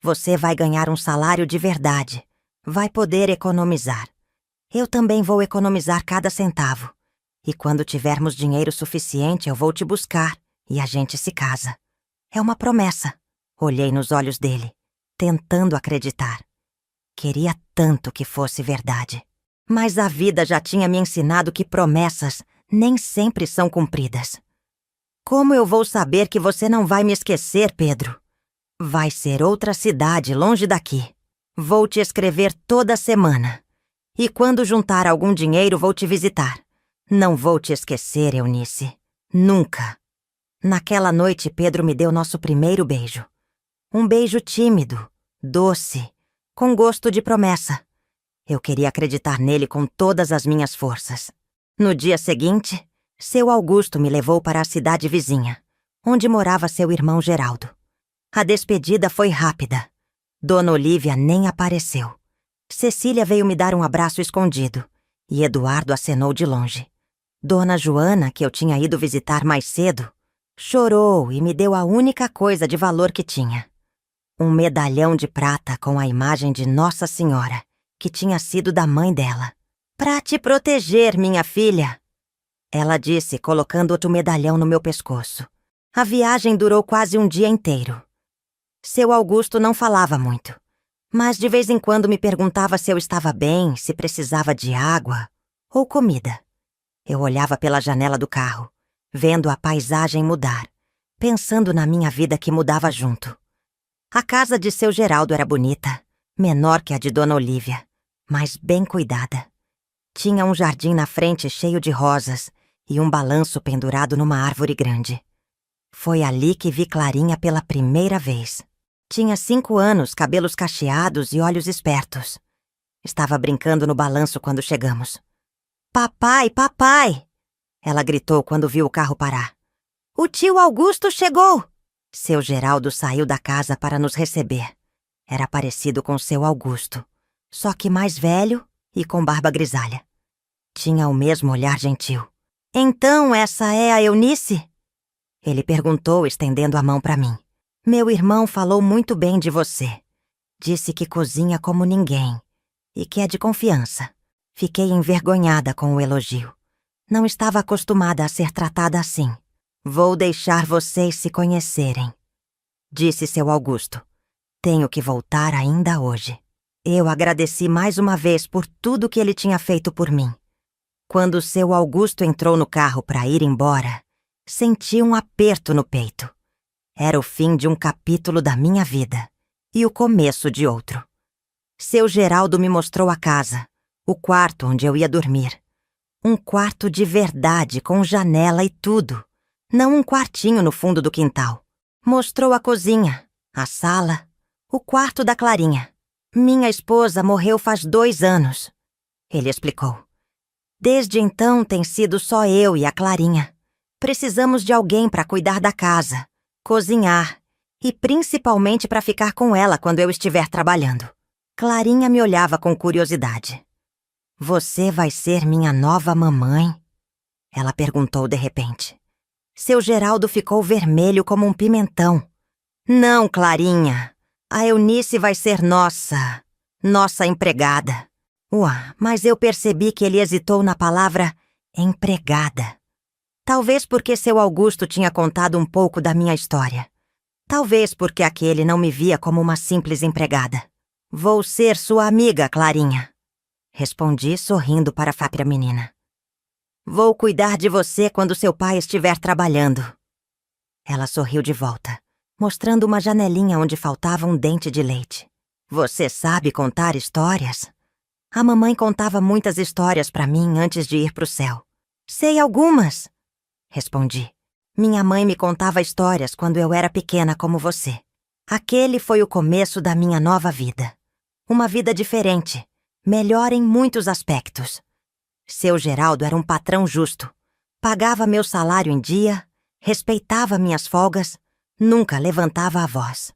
Você vai ganhar um salário de verdade. Vai poder economizar. Eu também vou economizar cada centavo. E quando tivermos dinheiro suficiente, eu vou te buscar e a gente se casa. É uma promessa. Olhei nos olhos dele, tentando acreditar. Queria tanto que fosse verdade. Mas a vida já tinha me ensinado que promessas nem sempre são cumpridas. Como eu vou saber que você não vai me esquecer, Pedro? Vai ser outra cidade longe daqui. Vou te escrever toda semana. E quando juntar algum dinheiro, vou te visitar. Não vou te esquecer, Eunice. Nunca. Naquela noite, Pedro me deu nosso primeiro beijo. Um beijo tímido, doce, com gosto de promessa. Eu queria acreditar nele com todas as minhas forças. No dia seguinte, seu Augusto me levou para a cidade vizinha, onde morava seu irmão Geraldo. A despedida foi rápida. Dona Olívia nem apareceu. Cecília veio me dar um abraço escondido, e Eduardo acenou de longe. Dona Joana, que eu tinha ido visitar mais cedo, chorou e me deu a única coisa de valor que tinha. Um medalhão de prata com a imagem de Nossa Senhora, que tinha sido da mãe dela. Pra te proteger, minha filha, ela disse, colocando outro medalhão no meu pescoço. A viagem durou quase um dia inteiro. Seu Augusto não falava muito, Mas de vez em quando me perguntava se eu estava bem, se precisava de água ou comida. Eu olhava pela janela do carro, vendo a paisagem mudar, pensando na minha vida que mudava junto. A casa de seu Geraldo era bonita, menor que a de Dona Olívia, mas bem cuidada. Tinha um jardim na frente cheio de rosas e um balanço pendurado numa árvore grande. Foi ali que vi Clarinha pela primeira vez. Tinha 5 anos, cabelos cacheados e olhos espertos. Estava brincando no balanço quando chegamos. "Papai, papai!" Ela gritou quando viu o carro parar. "O tio Augusto chegou!" Seu Geraldo saiu da casa para nos receber. Era parecido com seu Augusto, só que mais velho e com barba grisalha. Tinha o mesmo olhar gentil. "Então essa é a Eunice?" Ele perguntou, estendendo a mão para mim. "Meu irmão falou muito bem de você. Disse que cozinha como ninguém e que é de confiança." Fiquei envergonhada com o elogio. Não estava acostumada a ser tratada assim. "Vou deixar vocês se conhecerem", disse seu Augusto. "Tenho que voltar ainda hoje." Eu agradeci mais uma vez por tudo que ele tinha feito por mim. Quando seu Augusto entrou no carro para ir embora, senti um aperto no peito. Era o fim de um capítulo da minha vida e o começo de outro. Seu Geraldo me mostrou a casa, o quarto onde eu ia dormir. Um quarto de verdade, com janela e tudo. Não um quartinho no fundo do quintal. Mostrou a cozinha, a sala, o quarto da Clarinha. "Minha esposa morreu faz 2 anos", ele explicou. "Desde então tem sido só eu e a Clarinha. Precisamos de alguém para cuidar da casa, cozinhar e principalmente para ficar com ela quando eu estiver trabalhando." Clarinha me olhava com curiosidade. "Você vai ser minha nova mamãe?" ela perguntou de repente. Seu Geraldo ficou vermelho como um pimentão. "Não, Clarinha. A Eunice vai ser nossa empregada." Mas eu percebi que ele hesitou na palavra empregada. Talvez porque seu Augusto tinha contado um pouco da minha história. Talvez porque aquele não me via como uma simples empregada. "Vou ser sua amiga, Clarinha", respondi sorrindo para a própria menina. "Vou cuidar de você quando seu pai estiver trabalhando." Ela sorriu de volta, mostrando uma janelinha onde faltava um dente de leite. "Você sabe contar histórias?" A mamãe contava muitas histórias para mim antes de ir pro céu. "Sei algumas", respondi. "Minha mãe me contava histórias quando eu era pequena como você. Aquele foi o começo da minha nova vida. Uma vida diferente, melhor em muitos aspectos. Seu Geraldo era um patrão justo. Pagava meu salário em dia, respeitava minhas folgas, nunca levantava a voz.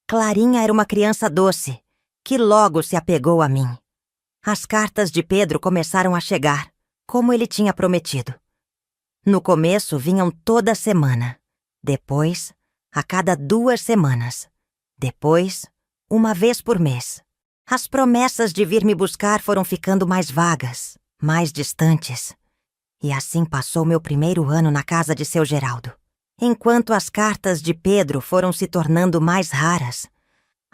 Clarinha era uma criança doce, que logo se apegou a mim. As cartas de Pedro começaram a chegar, como ele tinha prometido. No começo vinham toda semana, depois, a cada 2 semanas, depois, uma vez por mês. As promessas de vir me buscar foram ficando mais vagas, mais distantes. E assim passou meu primeiro ano na casa de seu Geraldo. Enquanto as cartas de Pedro foram se tornando mais raras,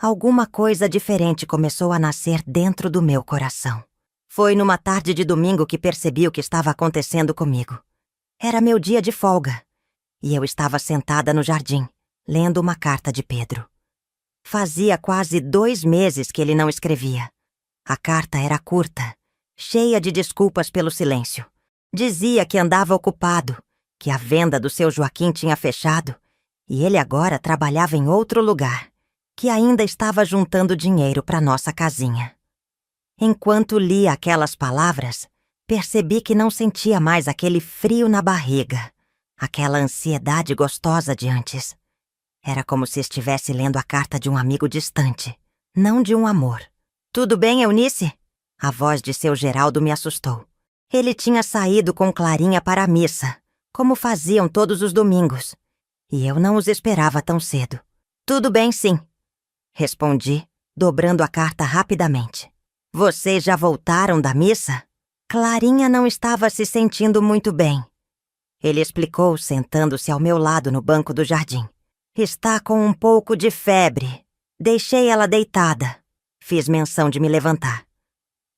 alguma coisa diferente começou a nascer dentro do meu coração. Foi numa tarde de domingo que percebi o que estava acontecendo comigo. Era meu dia de folga, e eu estava sentada no jardim, lendo uma carta de Pedro. Fazia quase 2 meses que ele não escrevia. A carta era curta, cheia de desculpas pelo silêncio. Dizia que andava ocupado, que a venda do seu Joaquim tinha fechado, e ele agora trabalhava em outro lugar, que ainda estava juntando dinheiro para nossa casinha. Enquanto lia aquelas palavras, percebi que não sentia mais aquele frio na barriga, aquela ansiedade gostosa de antes. Era como se estivesse lendo a carta de um amigo distante, não de um amor. "Tudo bem, Eunice?" A voz de seu Geraldo me assustou. Ele tinha saído com Clarinha para a missa, como faziam todos os domingos, e eu não os esperava tão cedo. "Tudo bem, sim", respondi, dobrando a carta rapidamente. "Vocês já voltaram da missa?" Clarinha não estava se sentindo muito bem. Ele explicou, sentando-se ao meu lado no banco do jardim. "Está com um pouco de febre. Deixei ela deitada." Fiz menção de me levantar.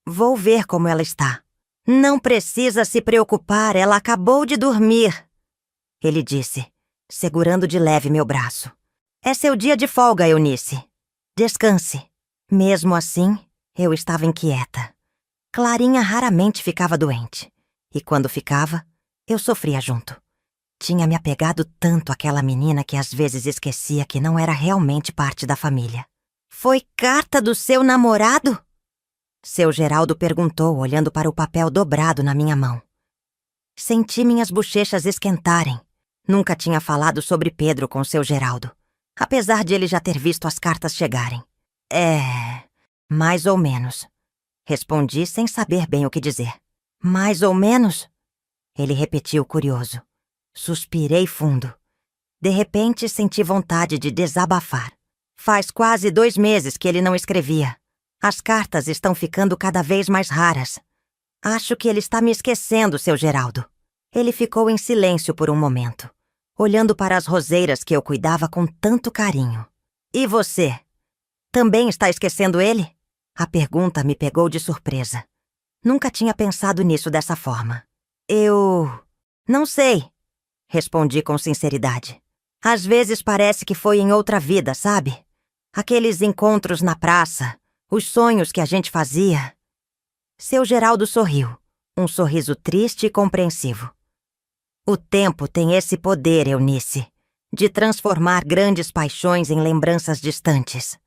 Vou ver como ela está. Não precisa se preocupar, ela acabou de dormir. Ele disse, segurando de leve meu braço. É seu dia de folga, Eunice. Descanse. Mesmo assim, eu estava inquieta. Clarinha raramente ficava doente. E quando ficava, eu sofria junto. Tinha me apegado tanto àquela menina que às vezes esquecia que não era realmente parte da família. Foi carta do seu namorado? Seu Geraldo perguntou, olhando para o papel dobrado na minha mão. Senti minhas bochechas esquentarem. Nunca tinha falado sobre Pedro com seu Geraldo, apesar de ele já ter visto as cartas chegarem. Mais ou menos. Respondi sem saber bem o que dizer. Mais ou menos? Ele repetiu, curioso. Suspirei fundo. De repente, senti vontade de desabafar. Faz quase 2 meses que ele não escrevia. As cartas estão ficando cada vez mais raras. Acho que ele está me esquecendo, seu Geraldo. Ele ficou em silêncio por um momento, olhando para as roseiras que eu cuidava com tanto carinho. E você? Também está esquecendo ele? A pergunta me pegou de surpresa. Nunca tinha pensado nisso dessa forma. Eu... não sei, respondi com sinceridade. Às vezes parece que foi em outra vida, sabe? Aqueles encontros na praça, os sonhos que a gente fazia. Seu Geraldo sorriu, um sorriso triste e compreensivo. O tempo tem esse poder, Eunice, de transformar grandes paixões em lembranças distantes.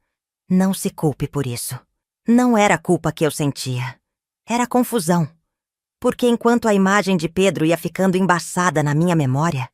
Não se culpe por isso. Não era a culpa que eu sentia. Era confusão. Porque enquanto a imagem de Pedro ia ficando embaçada na minha memória,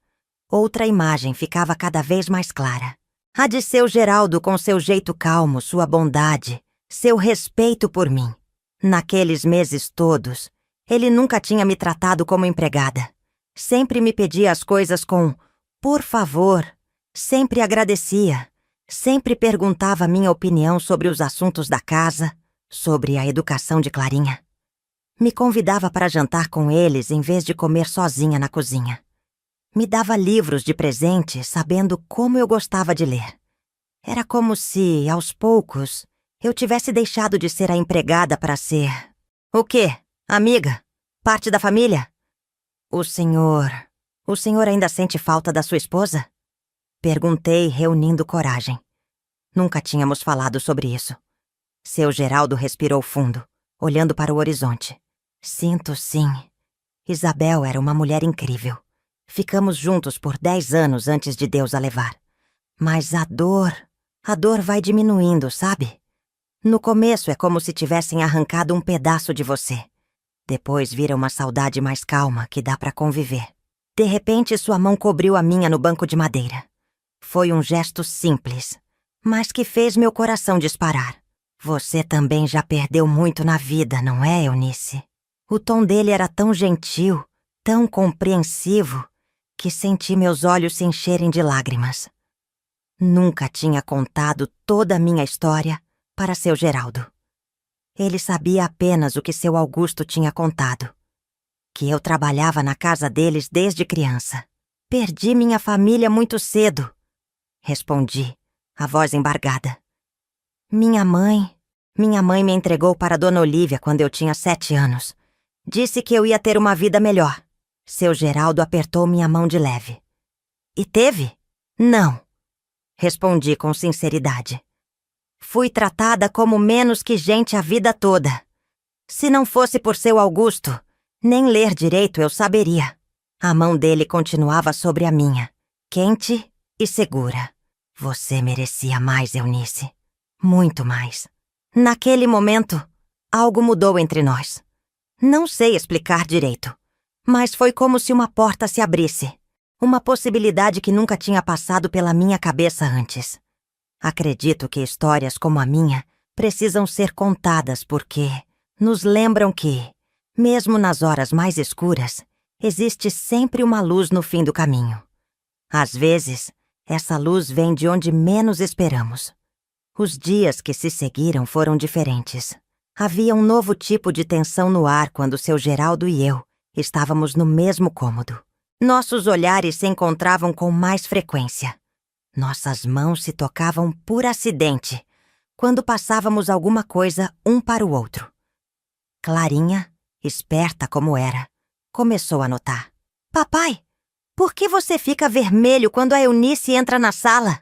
outra imagem ficava cada vez mais clara. A de seu Geraldo com seu jeito calmo, sua bondade, seu respeito por mim. Naqueles meses todos, ele nunca tinha me tratado como empregada. Sempre me pedia as coisas com "por favor", sempre agradecia, sempre perguntava minha opinião sobre os assuntos da casa, sobre a educação de Clarinha. Me convidava para jantar com eles em vez de comer sozinha na cozinha. Me dava livros de presente, sabendo como eu gostava de ler. Era como se, aos poucos, eu tivesse deixado de ser a empregada para ser... O quê? Amiga? Parte da família? O senhor ainda sente falta da sua esposa? Perguntei, reunindo coragem. Nunca tínhamos falado sobre isso. Seu Geraldo respirou fundo, olhando para o horizonte. Sinto, sim. Isabel era uma mulher incrível. Ficamos juntos por 10 anos antes de Deus a levar. Mas a dor vai diminuindo, sabe? No começo é como se tivessem arrancado um pedaço de você. Depois vira uma saudade mais calma que dá pra conviver. De repente, sua mão cobriu a minha no banco de madeira. Foi um gesto simples, mas que fez meu coração disparar. Você também já perdeu muito na vida, não é, Eunice? O tom dele era tão gentil, tão compreensivo, que senti meus olhos se encherem de lágrimas. Nunca tinha contado toda a minha história para seu Geraldo. Ele sabia apenas o que seu Augusto tinha contado. Que eu trabalhava na casa deles desde criança. Perdi minha família muito cedo. Respondi, a voz embargada. Minha mãe me entregou para Dona Olívia quando eu tinha 7 anos. Disse que eu ia ter uma vida melhor. Seu Geraldo apertou minha mão de leve. E teve? Não. Respondi com sinceridade. Fui tratada como menos que gente a vida toda. Se não fosse por seu Augusto, nem ler direito eu saberia. A mão dele continuava sobre a minha, quente e segura. Você merecia mais, Eunice. Muito mais. Naquele momento, algo mudou entre nós. Não sei explicar direito, mas foi como se uma porta se abrisse. Uma possibilidade que nunca tinha passado pela minha cabeça antes. Acredito que histórias como a minha precisam ser contadas porque nos lembram que, mesmo nas horas mais escuras, existe sempre uma luz no fim do caminho. Às vezes, essa luz vem de onde menos esperamos. Os dias que se seguiram foram diferentes. Havia um novo tipo de tensão no ar quando seu Geraldo e eu estávamos no mesmo cômodo. Nossos olhares se encontravam com mais frequência. Nossas mãos se tocavam por acidente, quando passávamos alguma coisa um para o outro. Clarinha, esperta como era, começou a notar. Papai, por que você fica vermelho quando a Eunice entra na sala?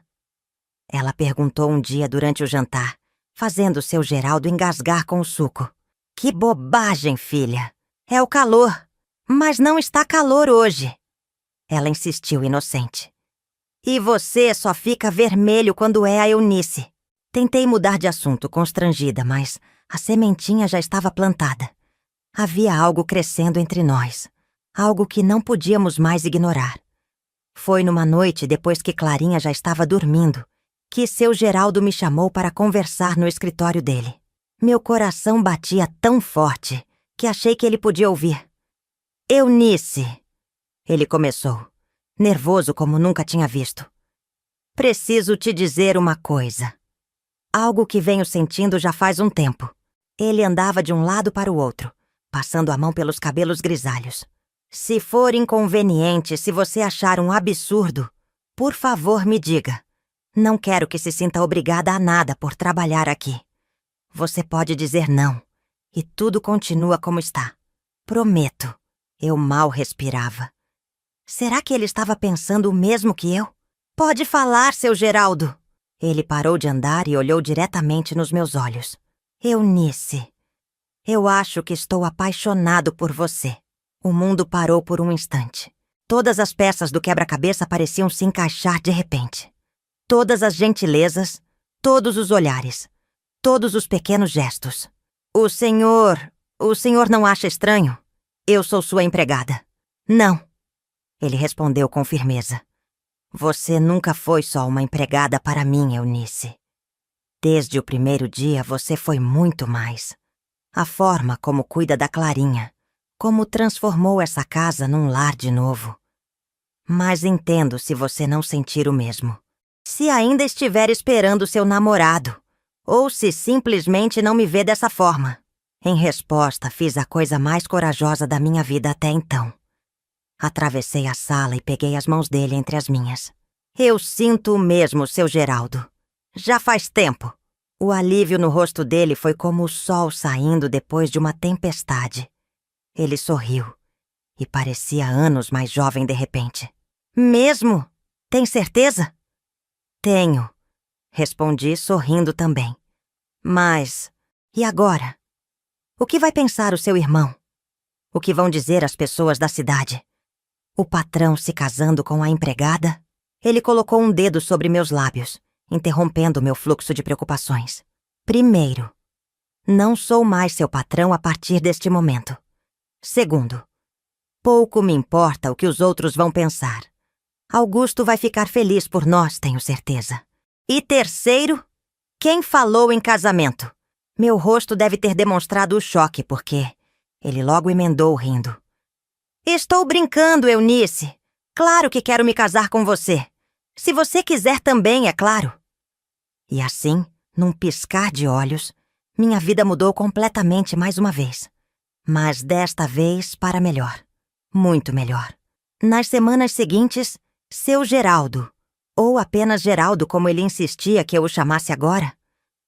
Ela perguntou um dia durante o jantar, fazendo seu Geraldo engasgar com o suco. Que bobagem, filha! É o calor. Mas não está calor hoje. Ela insistiu, inocente. E você só fica vermelho quando é a Eunice. Tentei mudar de assunto, constrangida, mas a sementinha já estava plantada. Havia algo crescendo entre nós. Algo que não podíamos mais ignorar. Foi numa noite, depois que Clarinha já estava dormindo, que seu Geraldo me chamou para conversar no escritório dele. Meu coração batia tão forte que achei que ele podia ouvir. Eunice, ele começou, nervoso como nunca tinha visto. Preciso te dizer uma coisa. Algo que venho sentindo já faz um tempo. Ele andava de um lado para o outro, passando a mão pelos cabelos grisalhos. Se for inconveniente, se você achar um absurdo, por favor me diga. Não quero que se sinta obrigada a nada por trabalhar aqui. Você pode dizer não, e tudo continua como está. Prometo. Eu mal respirava. Será que ele estava pensando o mesmo que eu? Pode falar, seu Geraldo. Ele parou de andar e olhou diretamente nos meus olhos. Eunice, eu acho que estou apaixonado por você. O mundo parou por um instante. Todas as peças do quebra-cabeça pareciam se encaixar de repente. Todas as gentilezas, todos os olhares, todos os pequenos gestos. O senhor não acha estranho? Eu sou sua empregada. Não, ele respondeu com firmeza. Você nunca foi só uma empregada para mim, Eunice. Desde o primeiro dia você foi muito mais. A forma como cuida da Clarinha, como transformou essa casa num lar de novo. Mas entendo se você não sentir o mesmo. Se ainda estiver esperando seu namorado, ou se simplesmente não me vê dessa forma. Em resposta, fiz a coisa mais corajosa da minha vida até então. Atravessei a sala e peguei as mãos dele entre as minhas. Eu sinto o mesmo, seu Geraldo. Já faz tempo. O alívio no rosto dele foi como o sol saindo depois de uma tempestade. Ele sorriu e parecia anos mais jovem de repente. Mesmo? Tem certeza? Tenho, respondi sorrindo também. Mas, e agora? O que vai pensar o seu irmão? O que vão dizer as pessoas da cidade? O patrão se casando com a empregada? Ele colocou um dedo sobre meus lábios, interrompendo meu fluxo de preocupações. Primeiro, não sou mais seu patrão a partir deste momento. Segundo, pouco me importa o que os outros vão pensar. Augusto vai ficar feliz por nós, tenho certeza. E terceiro, quem falou em casamento? Meu rosto deve ter demonstrado o choque, porque ele logo emendou rindo. Estou brincando, Eunice. Claro que quero me casar com você. Se você quiser também, é claro. E assim, num piscar de olhos, minha vida mudou completamente mais uma vez. Mas desta vez para melhor. Muito melhor. Nas semanas seguintes, seu Geraldo, ou apenas Geraldo como ele insistia que eu o chamasse agora,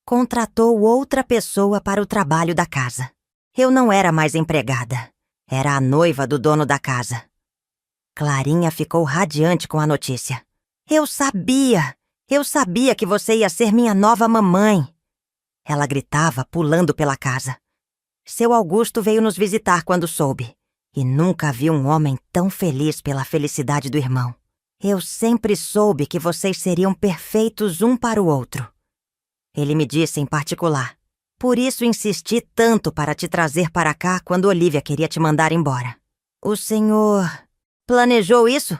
contratou outra pessoa para o trabalho da casa. Eu não era mais empregada. Era a noiva do dono da casa. Clarinha ficou radiante com a notícia. Eu sabia que você ia ser minha nova mamãe. Ela gritava, pulando pela casa. Seu Augusto veio nos visitar quando soube. E nunca vi um homem tão feliz pela felicidade do irmão. Eu sempre soube que vocês seriam perfeitos um para o outro. Ele me disse em particular. Por isso insisti tanto para te trazer para cá quando Olivia queria te mandar embora. O senhor planejou isso?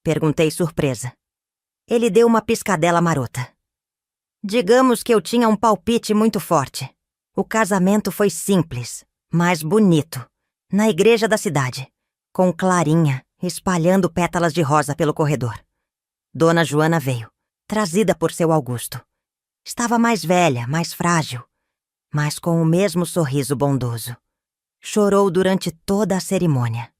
Perguntei surpresa. Ele deu uma piscadela marota. Digamos que eu tinha um palpite muito forte. O casamento foi simples, mas bonito, na igreja da cidade, com Clarinha espalhando pétalas de rosa pelo corredor. Dona Joana veio, trazida por seu Augusto. Estava mais velha, mais frágil, mas com o mesmo sorriso bondoso. Chorou durante toda a cerimônia.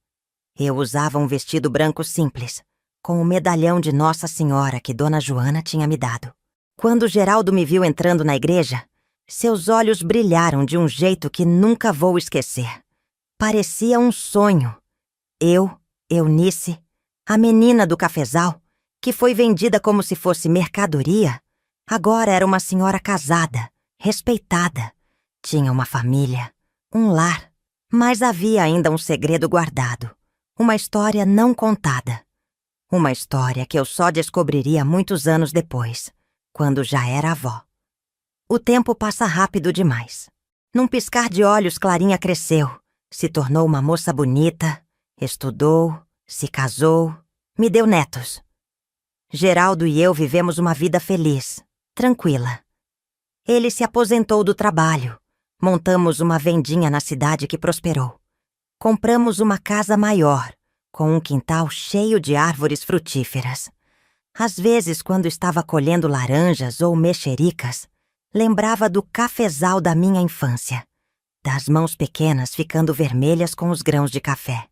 Eu usava um vestido branco simples, com o medalhão de Nossa Senhora que Dona Joana tinha me dado. Quando Geraldo me viu entrando na igreja, Seus olhos brilharam de um jeito que nunca vou esquecer. Parecia um sonho. Eu, Eunice, a menina do cafezal, que foi vendida como se fosse mercadoria, agora era uma senhora casada, respeitada. Tinha uma família, um lar, mas havia ainda um segredo guardado, uma história não contada. Uma história que eu só descobriria muitos anos depois, quando já era avó. O tempo passa rápido demais. Num piscar de olhos, Clarinha cresceu, se tornou uma moça bonita, estudou, se casou, me deu netos. Geraldo e eu vivemos uma vida feliz, tranquila. Ele se aposentou do trabalho. Montamos uma vendinha na cidade que prosperou. Compramos uma casa maior, com um quintal cheio de árvores frutíferas. Às vezes, quando estava colhendo laranjas ou mexericas, lembrava do cafezal da minha infância, das mãos pequenas ficando vermelhas com os grãos de café.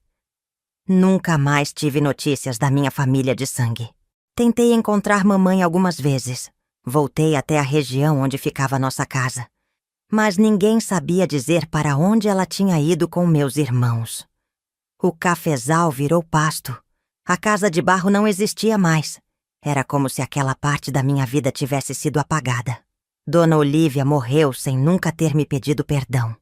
Nunca mais tive notícias da minha família de sangue. Tentei encontrar mamãe algumas vezes. Voltei até a região onde ficava nossa casa. Mas ninguém sabia dizer para onde ela tinha ido com meus irmãos. O cafezal virou pasto. A casa de barro não existia mais. Era como se aquela parte da minha vida tivesse sido apagada. Dona Olívia morreu sem nunca ter me pedido perdão.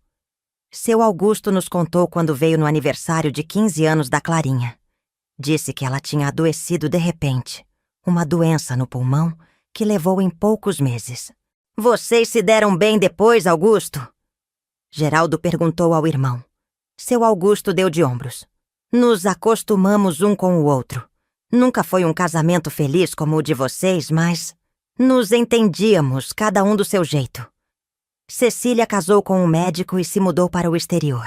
Seu Augusto nos contou quando veio no aniversário de 15 anos da Clarinha. Disse que ela tinha adoecido de repente, uma doença no pulmão que levou em poucos meses. Vocês se deram bem depois, Augusto? Geraldo perguntou ao irmão. Seu Augusto deu de ombros. Nos acostumamos um com o outro. Nunca foi um casamento feliz como o de vocês, mas nos entendíamos, cada um do seu jeito. Cecília casou com um médico e se mudou para o exterior.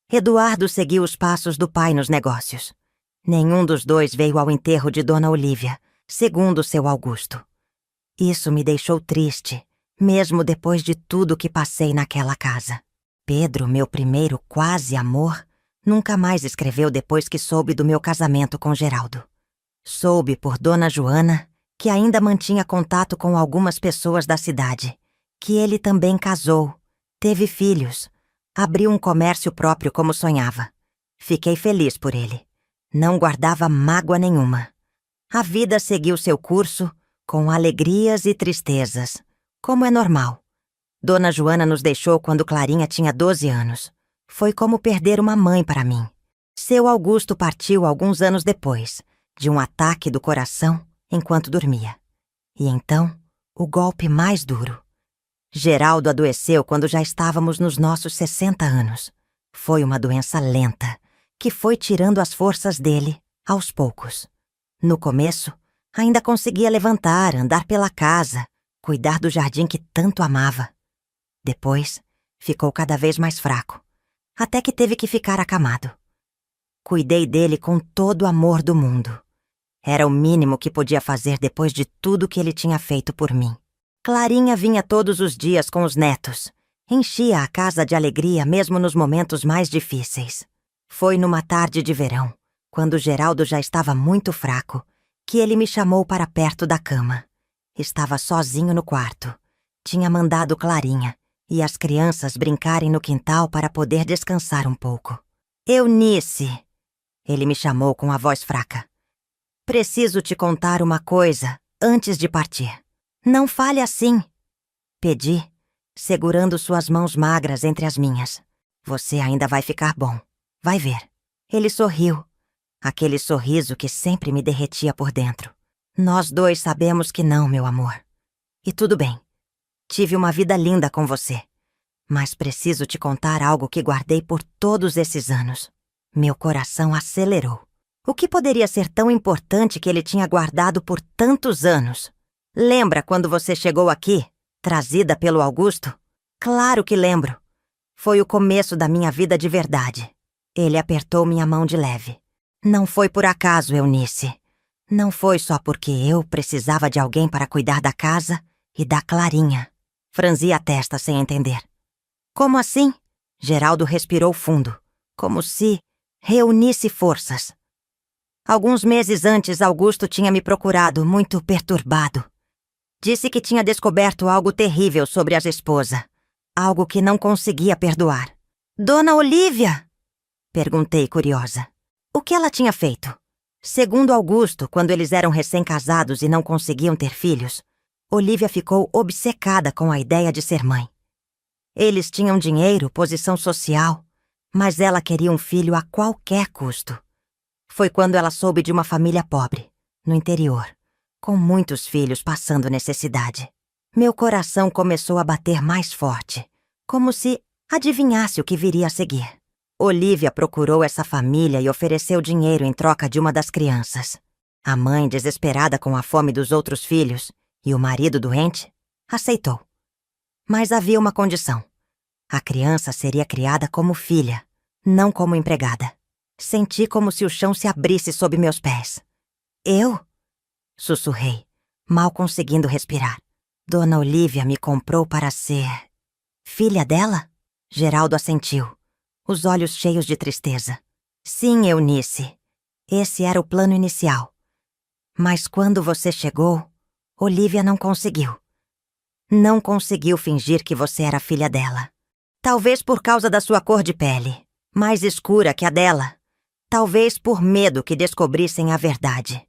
Eduardo seguiu os passos do pai nos negócios. Nenhum dos dois veio ao enterro de Dona Olívia, segundo seu Augusto. Isso me deixou triste, mesmo depois de tudo que passei naquela casa. Pedro, meu primeiro quase amor, nunca mais escreveu depois que soube do meu casamento com Geraldo. Soube por Dona Joana, que ainda mantinha contato com algumas pessoas da cidade, que ele também casou, teve filhos, abriu um comércio próprio como sonhava. Fiquei feliz por ele. Não guardava mágoa nenhuma. A vida seguiu seu curso, com alegrias e tristezas, como é normal. Dona Joana nos deixou quando Clarinha tinha 12 anos. Foi como perder uma mãe para mim. Seu Augusto partiu alguns anos depois, de um ataque do coração enquanto dormia. E então, o golpe mais duro. Geraldo adoeceu quando já estávamos nos nossos 60 anos. Foi uma doença lenta, que foi tirando as forças dele, aos poucos. No começo, ainda conseguia levantar, andar pela casa, cuidar do jardim que tanto amava. Depois, ficou cada vez mais fraco, até que teve que ficar acamado. Cuidei dele com todo o amor do mundo. Era o mínimo que podia fazer depois de tudo que ele tinha feito por mim. Clarinha vinha todos os dias com os netos. Enchia a casa de alegria mesmo nos momentos mais difíceis. Foi numa tarde de verão, quando Geraldo já estava muito fraco, que ele me chamou para perto da cama. Estava sozinho no quarto. Tinha mandado Clarinha e as crianças brincarem no quintal para poder descansar um pouco. Eunice! Ele me chamou com a voz fraca. Preciso te contar uma coisa antes de partir. Não fale assim. Pedi, segurando suas mãos magras entre as minhas. Você ainda vai ficar bom. Vai ver. Ele sorriu. Aquele sorriso que sempre me derretia por dentro. Nós dois sabemos que não, meu amor. E tudo bem. Tive uma vida linda com você. Mas preciso te contar algo que guardei por todos esses anos. Meu coração acelerou. O que poderia ser tão importante que ele tinha guardado por tantos anos? Lembra quando você chegou aqui, trazida pelo Augusto? Claro que lembro. Foi o começo da minha vida de verdade. Ele apertou minha mão de leve. Não foi por acaso, Eunice. Não foi só porque eu precisava de alguém para cuidar da casa e da Clarinha. Franzi a testa sem entender. Como assim? Geraldo respirou fundo, como se reunisse forças. Alguns meses antes, Augusto tinha me procurado, muito perturbado. Disse que tinha descoberto algo terrível sobre a esposa. Algo que não conseguia perdoar. Dona Olívia? Perguntei curiosa. O que ela tinha feito? Segundo Augusto, quando eles eram recém-casados e não conseguiam ter filhos, Olívia ficou obcecada com a ideia de ser mãe. Eles tinham dinheiro, posição social, mas ela queria um filho a qualquer custo. Foi quando ela soube de uma família pobre, no interior, com muitos filhos passando necessidade. Meu coração começou a bater mais forte, como se adivinhasse o que viria a seguir. Olívia procurou essa família e ofereceu dinheiro em troca de uma das crianças. A mãe, desesperada com a fome dos outros filhos, e o marido doente, aceitou. Mas havia uma condição. A criança seria criada como filha, não como empregada. Senti como se o chão se abrisse sob meus pés. Eu? Sussurrei, mal conseguindo respirar. Dona Olívia me comprou para ser... filha dela? Geraldo assentiu, os olhos cheios de tristeza. Sim, Eunice. Esse era o plano inicial. Mas quando você chegou, Olívia não conseguiu. Não conseguiu fingir que você era filha dela. Talvez por causa da sua cor de pele, mais escura que a dela. Talvez por medo que descobrissem a verdade.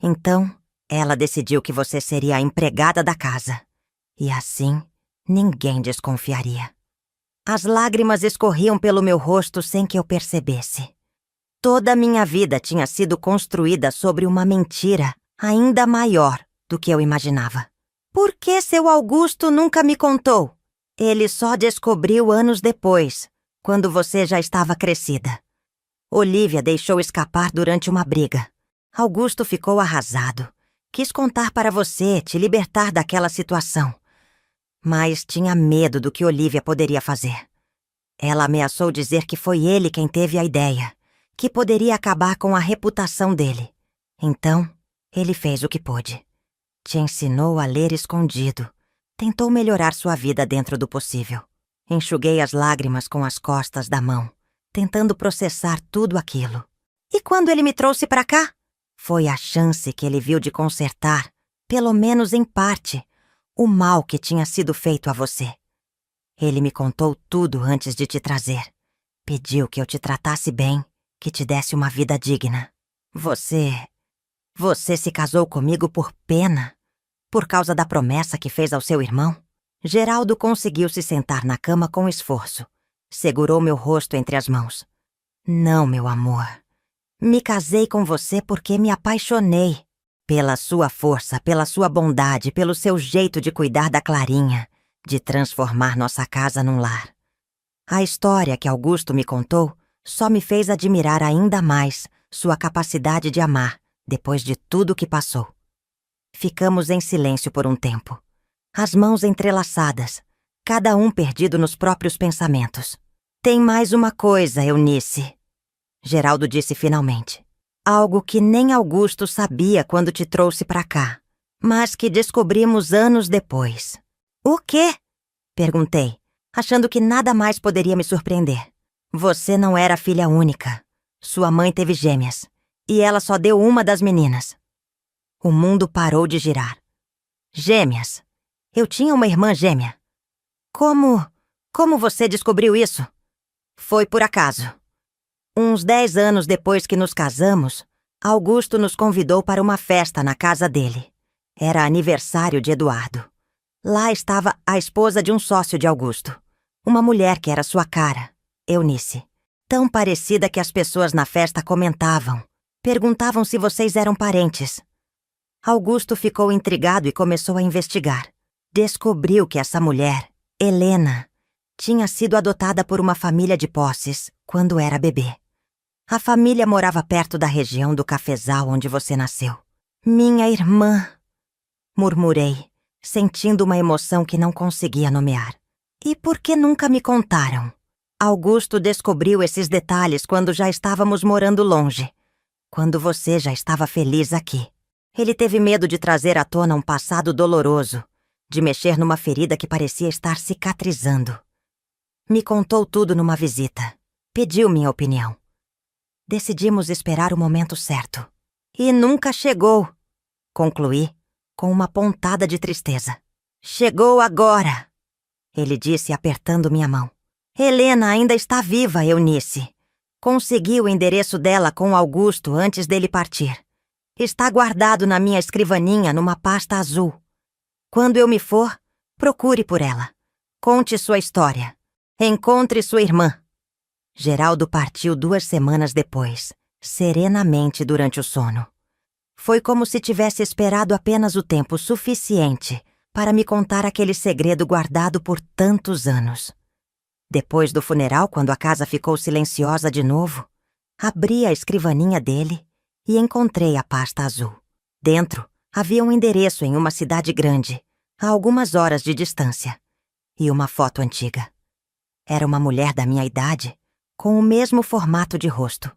Então, ela decidiu que você seria a empregada da casa. E assim, ninguém desconfiaria. As lágrimas escorriam pelo meu rosto sem que eu percebesse. Toda a minha vida tinha sido construída sobre uma mentira ainda maior do que eu imaginava. Por que seu Augusto nunca me contou? Ele só descobriu anos depois, quando você já estava crescida. Olívia deixou escapar durante uma briga. Augusto ficou arrasado. Quis contar para você, te libertar daquela situação. Mas tinha medo do que Olívia poderia fazer. Ela ameaçou dizer que foi ele quem teve a ideia, que poderia acabar com a reputação dele. Então, ele fez o que pôde. Te ensinou a ler escondido. Tentou melhorar sua vida dentro do possível. Enxuguei as lágrimas com as costas da mão, tentando processar tudo aquilo. E quando ele me trouxe para cá? Foi a chance que ele viu de consertar, pelo menos em parte, o mal que tinha sido feito a você. Ele me contou tudo antes de te trazer. Pediu que eu te tratasse bem, que te desse uma vida digna. Você se casou comigo por pena? Por causa da promessa que fez ao seu irmão? Geraldo conseguiu se sentar na cama com esforço. Segurou meu rosto entre as mãos. Não, meu amor. Me casei com você porque me apaixonei. Pela sua força, pela sua bondade, pelo seu jeito de cuidar da Clarinha, de transformar nossa casa num lar. A história que Augusto me contou só me fez admirar ainda mais sua capacidade de amar depois de tudo que passou. Ficamos em silêncio por um tempo, as mãos entrelaçadas, cada um perdido nos próprios pensamentos. Tem mais uma coisa, Eunice, Geraldo disse finalmente. Algo que nem Augusto sabia quando te trouxe pra cá, mas que descobrimos anos depois. O quê? Perguntei, achando que nada mais poderia me surpreender. Você não era filha única. Sua mãe teve gêmeas, e ela só deu uma das meninas. O mundo parou de girar. Gêmeas? Eu tinha uma irmã gêmea. Como você descobriu isso? Foi por acaso. Uns 10 anos depois que nos casamos, Augusto nos convidou para uma festa na casa dele. Era aniversário de Eduardo. Lá estava a esposa de um sócio de Augusto. Uma mulher que era sua cara, Eunice. Tão parecida que as pessoas na festa comentavam. Perguntavam se vocês eram parentes. Augusto ficou intrigado e começou a investigar. Descobriu que essa mulher, Helena, tinha sido adotada por uma família de posses quando era bebê. A família morava perto da região do cafezal onde você nasceu. Minha irmã, murmurei, sentindo uma emoção que não conseguia nomear. E por que nunca me contaram? Augusto descobriu esses detalhes quando já estávamos morando longe, quando você já estava feliz aqui. Ele teve medo de trazer à tona um passado doloroso, de mexer numa ferida que parecia estar cicatrizando. Me contou tudo numa visita. Pediu minha opinião. Decidimos esperar o momento certo. E nunca chegou, concluí, com uma pontada de tristeza. Chegou agora, ele disse apertando minha mão. Helena ainda está viva, Eunice. Consegui o endereço dela com Augusto antes dele partir. Está guardado na minha escrivaninha numa pasta azul. Quando eu me for, procure por ela. Conte sua história. Encontre sua irmã. Geraldo partiu 2 semanas depois, serenamente durante o sono. Foi como se tivesse esperado apenas o tempo suficiente para me contar aquele segredo guardado por tantos anos. Depois do funeral, quando a casa ficou silenciosa de novo, abri a escrivaninha dele e encontrei a pasta azul. Dentro havia um endereço em uma cidade grande, a algumas horas de distância, e uma foto antiga. Era uma mulher da minha idade, com o mesmo formato de rosto,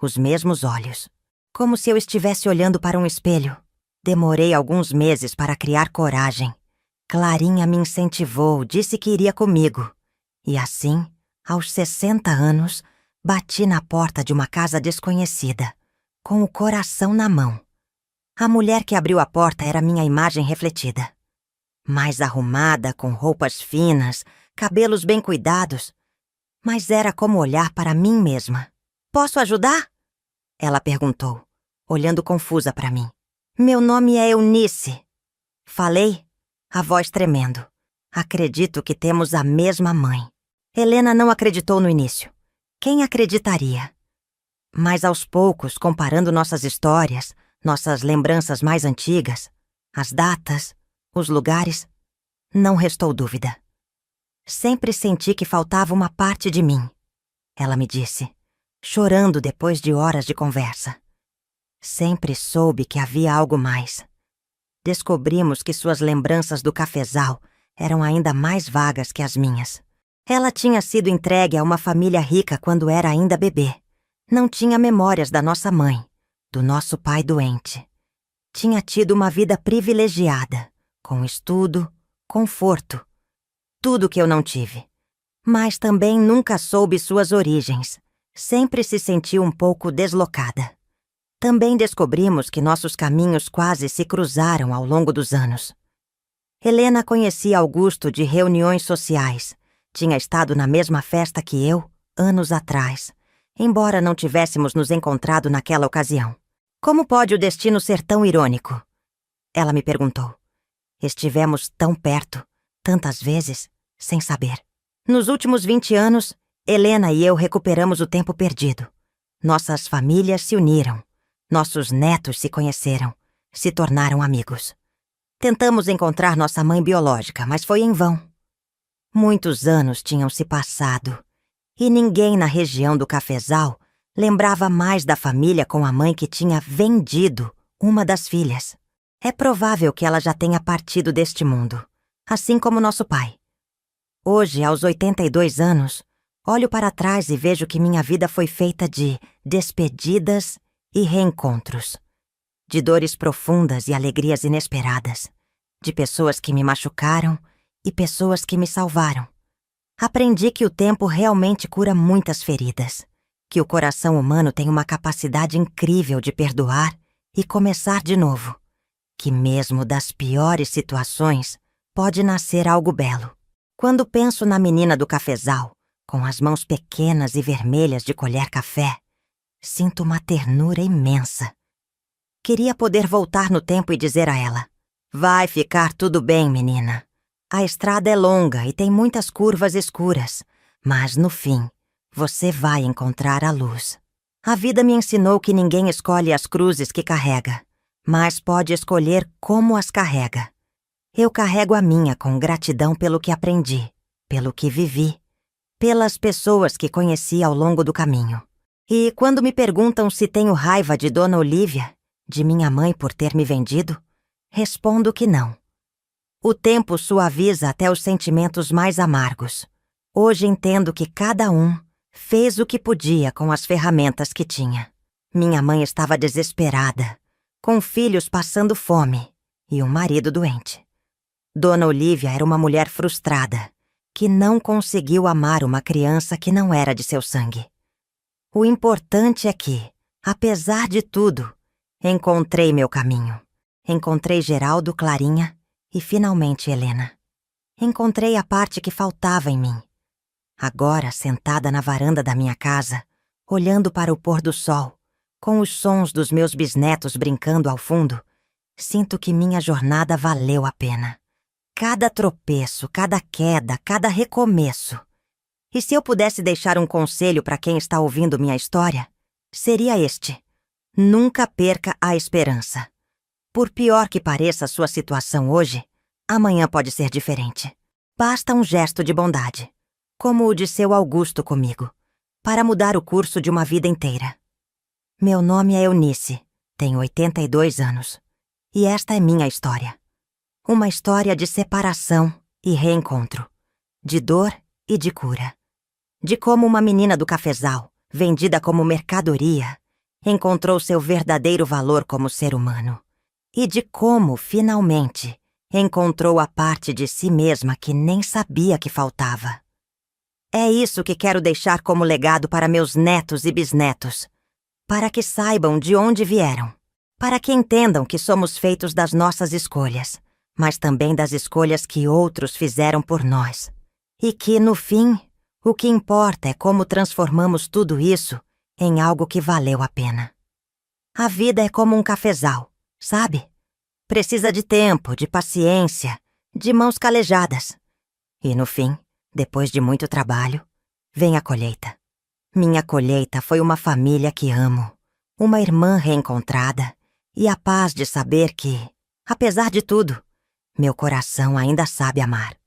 os mesmos olhos, como se eu estivesse olhando para um espelho. Demorei alguns meses para criar coragem. Clarinha me incentivou, disse que iria comigo. E assim, aos 60 anos, bati na porta de uma casa desconhecida, com o coração na mão. A mulher que abriu a porta era minha imagem refletida. Mais arrumada, com roupas finas, cabelos bem cuidados. Mas era como olhar para mim mesma. Posso ajudar? Ela perguntou, olhando confusa para mim. Meu nome é Eunice. Falei, a voz tremendo. Acredito que temos a mesma mãe. Helena não acreditou no início. Quem acreditaria? Mas aos poucos, comparando nossas histórias, nossas lembranças mais antigas, as datas, os lugares, não restou dúvida. Sempre senti que faltava uma parte de mim, ela me disse, chorando depois de horas de conversa. Sempre soube que havia algo mais. Descobrimos que suas lembranças do cafezal eram ainda mais vagas que as minhas. Ela tinha sido entregue a uma família rica quando era ainda bebê. Não tinha memórias da nossa mãe, do nosso pai doente. Tinha tido uma vida privilegiada, com estudo, conforto. Tudo que eu não tive. Mas também nunca soube suas origens. Sempre se sentiu um pouco deslocada. Também descobrimos que nossos caminhos quase se cruzaram ao longo dos anos. Helena conhecia Augusto de reuniões sociais. Tinha estado na mesma festa que eu, anos atrás, embora não tivéssemos nos encontrado naquela ocasião. Como pode o destino ser tão irônico? Ela me perguntou. Estivemos tão perto, tantas vezes, sem saber. Nos últimos 20 anos, Helena e eu recuperamos o tempo perdido. Nossas famílias se uniram. Nossos netos se conheceram, se tornaram amigos. Tentamos encontrar nossa mãe biológica, mas foi em vão. Muitos anos tinham se passado, e ninguém na região do cafezal lembrava mais da família com a mãe que tinha vendido uma das filhas. É provável que ela já tenha partido deste mundo, assim como nosso pai. Hoje, aos 82 anos, olho para trás e vejo que minha vida foi feita de despedidas e reencontros, de dores profundas e alegrias inesperadas, de pessoas que me machucaram e pessoas que me salvaram. Aprendi que o tempo realmente cura muitas feridas, que o coração humano tem uma capacidade incrível de perdoar e começar de novo, que mesmo das piores situações pode nascer algo belo. Quando penso na menina do cafezal, com as mãos pequenas e vermelhas de colher café, sinto uma ternura imensa. Queria poder voltar no tempo e dizer a ela: vai ficar tudo bem, menina. A estrada é longa e tem muitas curvas escuras, mas no fim, você vai encontrar a luz. A vida me ensinou que ninguém escolhe as cruzes que carrega, mas pode escolher como as carrega. Eu carrego a minha com gratidão pelo que aprendi, pelo que vivi, pelas pessoas que conheci ao longo do caminho. E quando me perguntam se tenho raiva de Dona Olívia, de minha mãe por ter me vendido, respondo que não. O tempo suaviza até os sentimentos mais amargos. Hoje entendo que cada um fez o que podia com as ferramentas que tinha. Minha mãe estava desesperada, com filhos passando fome e um marido doente. Dona Olívia era uma mulher frustrada, que não conseguiu amar uma criança que não era de seu sangue. O importante é que, apesar de tudo, encontrei meu caminho. Encontrei Geraldo, Clarinha e finalmente Helena. Encontrei a parte que faltava em mim. Agora, sentada na varanda da minha casa, olhando para o pôr do sol, com os sons dos meus bisnetos brincando ao fundo, sinto que minha jornada valeu a pena. Cada tropeço, cada queda, cada recomeço. E se eu pudesse deixar um conselho para quem está ouvindo minha história, seria este: nunca perca a esperança. Por pior que pareça a sua situação hoje, amanhã pode ser diferente. Basta um gesto de bondade, como o de seu Augusto comigo, para mudar o curso de uma vida inteira. Meu nome é Eunice, tenho 82 anos, e esta é minha história. Uma história de separação e reencontro, de dor e de cura. De como uma menina do cafezal, vendida como mercadoria, encontrou seu verdadeiro valor como ser humano. E de como, finalmente, encontrou a parte de si mesma que nem sabia que faltava. É isso que quero deixar como legado para meus netos e bisnetos, para que saibam de onde vieram, para que entendam que somos feitos das nossas escolhas, mas também das escolhas que outros fizeram por nós, e que, no fim, o que importa é como transformamos tudo isso em algo que valeu a pena. A vida é como um cafezal, sabe? Precisa de tempo, de paciência, de mãos calejadas. E no fim, depois de muito trabalho, vem a colheita. Minha colheita foi uma família que amo, uma irmã reencontrada e a paz de saber que, apesar de tudo, meu coração ainda sabe amar.